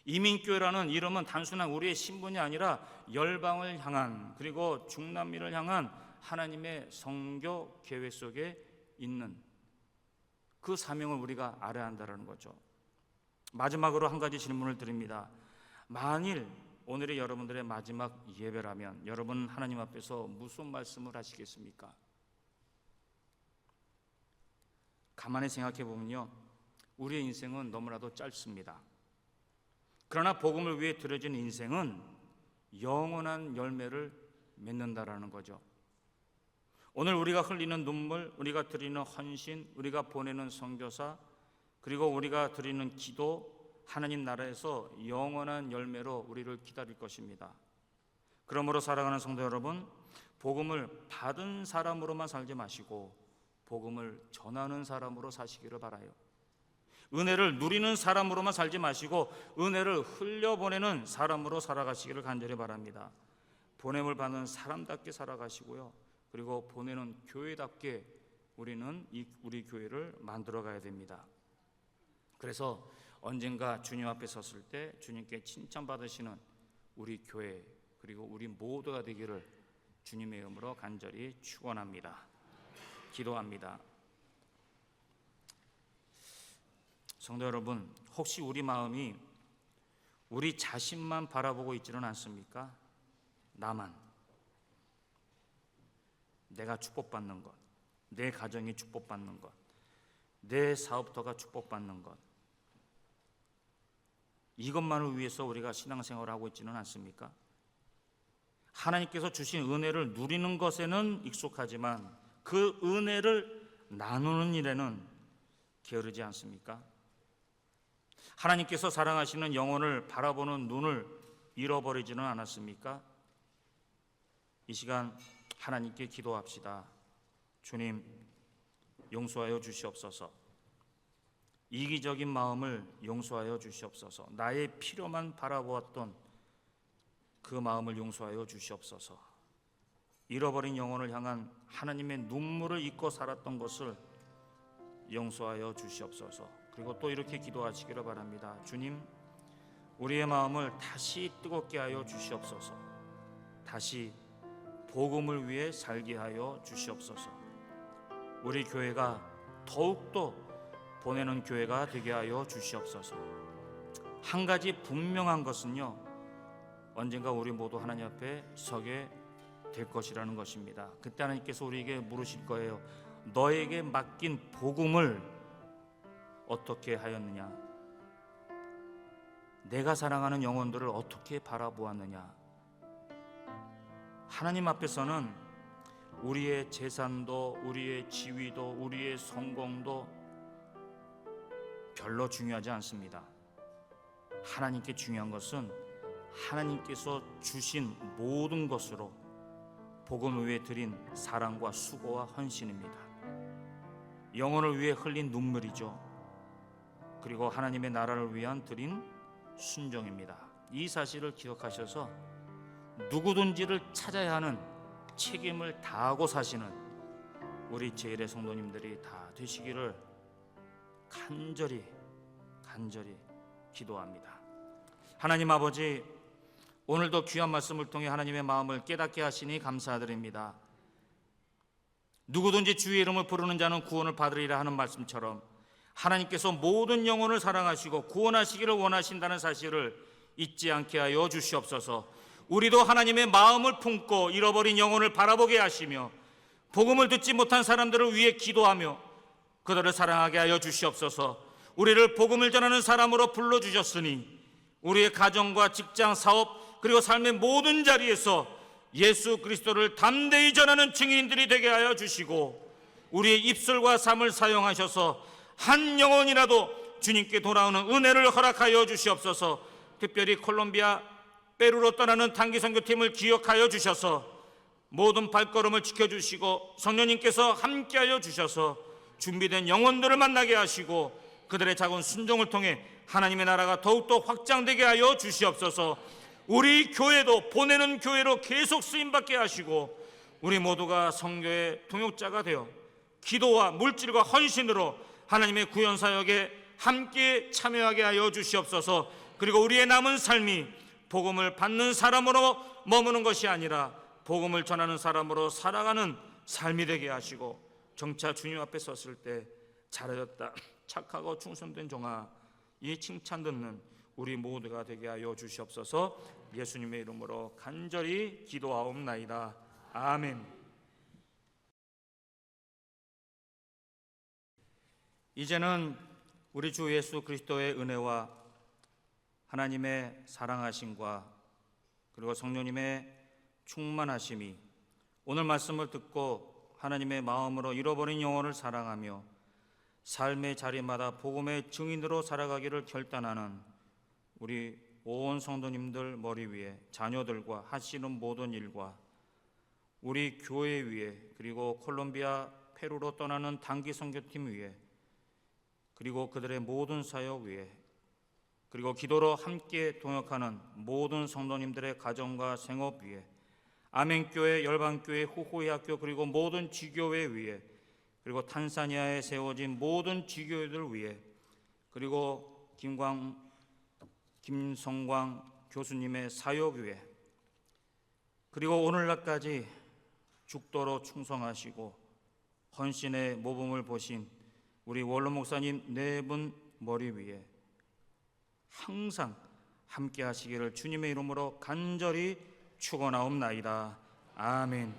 이민교회라는 이름은 단순한 우리의 신분이 아니라 열방을 향한, 그리고 중남미를 향한 하나님의 성교 계획 속에 있는 그 사명을 우리가 알아야 한다는 거죠. 마지막으로 한 가지 질문을 드립니다. 만일 오늘이 여러분들의 마지막 예배라면 여러분 하나님 앞에서 무슨 말씀을 하시겠습니까? 가만히 생각해 보면요, 우리의 인생은 너무나도 짧습니다. 그러나 복음을 위해 드려진 인생은 영원한 열매를 맺는다라는 거죠. 오늘 우리가 흘리는 눈물, 우리가 드리는 헌신, 우리가 보내는 선교사, 그리고 우리가 드리는 기도, 하나님 나라에서 영원한 열매로 우리를 기다릴 것입니다. 그러므로 사랑하는 성도 여러분, 복음을 받은 사람으로만 살지 마시고 복음을 전하는 사람으로 사시기를 바라요. 은혜를 누리는 사람으로만 살지 마시고 은혜를 흘려보내는 사람으로 살아가시기를 간절히 바랍니다. 보냄을 받는 사람답게 살아가시고요, 그리고 보내는 교회답게 우리는 우리 교회를 만들어가야 됩니다. 그래서 언젠가 주님 앞에 섰을 때 주님께 칭찬받으시는 우리 교회, 그리고 우리 모두가 되기를 주님의 이름으로 간절히 축원합니다. 기도합니다. 성도 여러분, 혹시 우리 마음이 우리 자신만 바라보고 있지는 않습니까? 나만, 내가 축복받는 것, 내 가정이 축복받는 것, 내 사업터가 축복받는 것, 이것만을 위해서 우리가 신앙생활을 하고 있지는 않습니까? 하나님께서 주신 은혜를 누리는 것에는 익숙하지만 그 은혜를 나누는 일에는 게으르지 않습니까? 하나님께서 사랑하시는 영혼을 바라보는 눈을 잃어버리지는 않았습니까? 이 시간 하나님께 기도합시다. 주님, 용서하여 주시옵소서. 이기적인 마음을 용서하여 주시옵소서. 나의 필요만 바라보았던 그 마음을 용서하여 주시옵소서. 잃어버린 영혼을 향한 하나님의 눈물을 잊고 살았던 것을 용서하여 주시옵소서. 그리고 또 이렇게 기도하시기를 바랍니다. 주님, 우리의 마음을 다시 뜨겁게 하여 주시옵소서. 다시 복음을 위해 살게 하여 주시옵소서. 우리 교회가 더욱더 보내는 교회가 되게 하여 주시옵소서. 한 가지 분명한 것은요, 언젠가 우리 모두 하나님 앞에 서게 될 것이라는 것입니다. 그때 하나님께서 우리에게 물으실 거예요. 너에게 맡긴 복음을 어떻게 하였느냐? 내가 사랑하는 영혼들을 어떻게 바라보았느냐? 하나님 앞에서는 우리의 재산도, 우리의 지위도, 우리의 성공도 별로 중요하지 않습니다. 하나님께 중요한 것은 하나님께서 주신 모든 것으로 복음을 위해 드린 사랑과 수고와 헌신입니다. 영혼을 위해 흘린 눈물이죠. 그리고 하나님의 나라를 위한 드린 순종입니다. 이 사실을 기억하셔서 누구든지를 찾아야 하는 책임을 다하고 사시는 우리 제1의 성도님들이 다 되시기를 간절히 기도합니다. 하나님 아버지, 오늘도 귀한 말씀을 통해 하나님의 마음을 깨닫게 하시니 감사드립니다. 누구든지 주의 이름을 부르는 자는 구원을 받으리라 하는 말씀처럼 하나님께서 모든 영혼을 사랑하시고 구원하시기를 원하신다는 사실을 잊지 않게 하여 주시옵소서. 우리도 하나님의 마음을 품고 잃어버린 영혼을 바라보게 하시며 복음을 듣지 못한 사람들을 위해 기도하며 그들을 사랑하게 하여 주시옵소서. 우리를 복음을 전하는 사람으로 불러주셨으니 우리의 가정과 직장, 사업, 그리고 삶의 모든 자리에서 예수 그리스도를 담대히 전하는 증인들이 되게 하여 주시고 우리의 입술과 삶을 사용하셔서 한 영혼이라도 주님께 돌아오는 은혜를 허락하여 주시옵소서. 특별히 콜롬비아, 페루로 떠나는 단기 선교팀을 기억하여 주셔서 모든 발걸음을 지켜주시고 성령님께서 함께하여 주셔서 준비된 영혼들을 만나게 하시고 그들의 작은 순종을 통해 하나님의 나라가 더욱더 확장되게 하여 주시옵소서. 우리 교회도 보내는 교회로 계속 쓰임받게 하시고 우리 모두가 선교의 동역자가 되어 기도와 물질과 헌신으로 하나님의 구원사역에 함께 참여하게 하여 주시옵소서. 그리고 우리의 남은 삶이 복음을 받는 사람으로 머무는 것이 아니라 복음을 전하는 사람으로 살아가는 삶이 되게 하시고, 정차 주님 앞에 섰을 때 잘하였다, 착하고 충성된 종아, 이 칭찬 듣는 우리 모두가 되게 하여 주시옵소서. 예수님의 이름으로 간절히 기도하옵나이다. 아멘. 이제는 우리 주 예수 그리스도의 은혜와 하나님의 사랑하심과 그리고 성령님의 충만하심이 오늘 말씀을 듣고 하나님의 마음으로 잃어버린 영혼을 사랑하며 삶의 자리마다 복음의 증인으로 살아가기를 결단하는 우리 온 성도님들 머리 위에, 자녀들과 하시는 모든 일과 우리 교회 위에, 그리고 콜롬비아 페루로 떠나는 단기 선교팀 위에, 그리고 그들의 모든 사역 위에, 그리고 기도로 함께 동역하는 모든 성도님들의 가정과 생업 위에, 아멘교회, 열방교회, 후호의 학교, 그리고 모든 지교회 위에, 그리고 탄사니아에 세워진 모든 지교회들 위에, 그리고 김성광 교수님의 사역 위에, 그리고 오늘날까지 죽도록 충성하시고 헌신의 모범을 보신 우리 원로 목사님 네 분 머리 위에 항상 함께 하시기를 주님의 이름으로 간절히 축원하옵나이다. 아멘.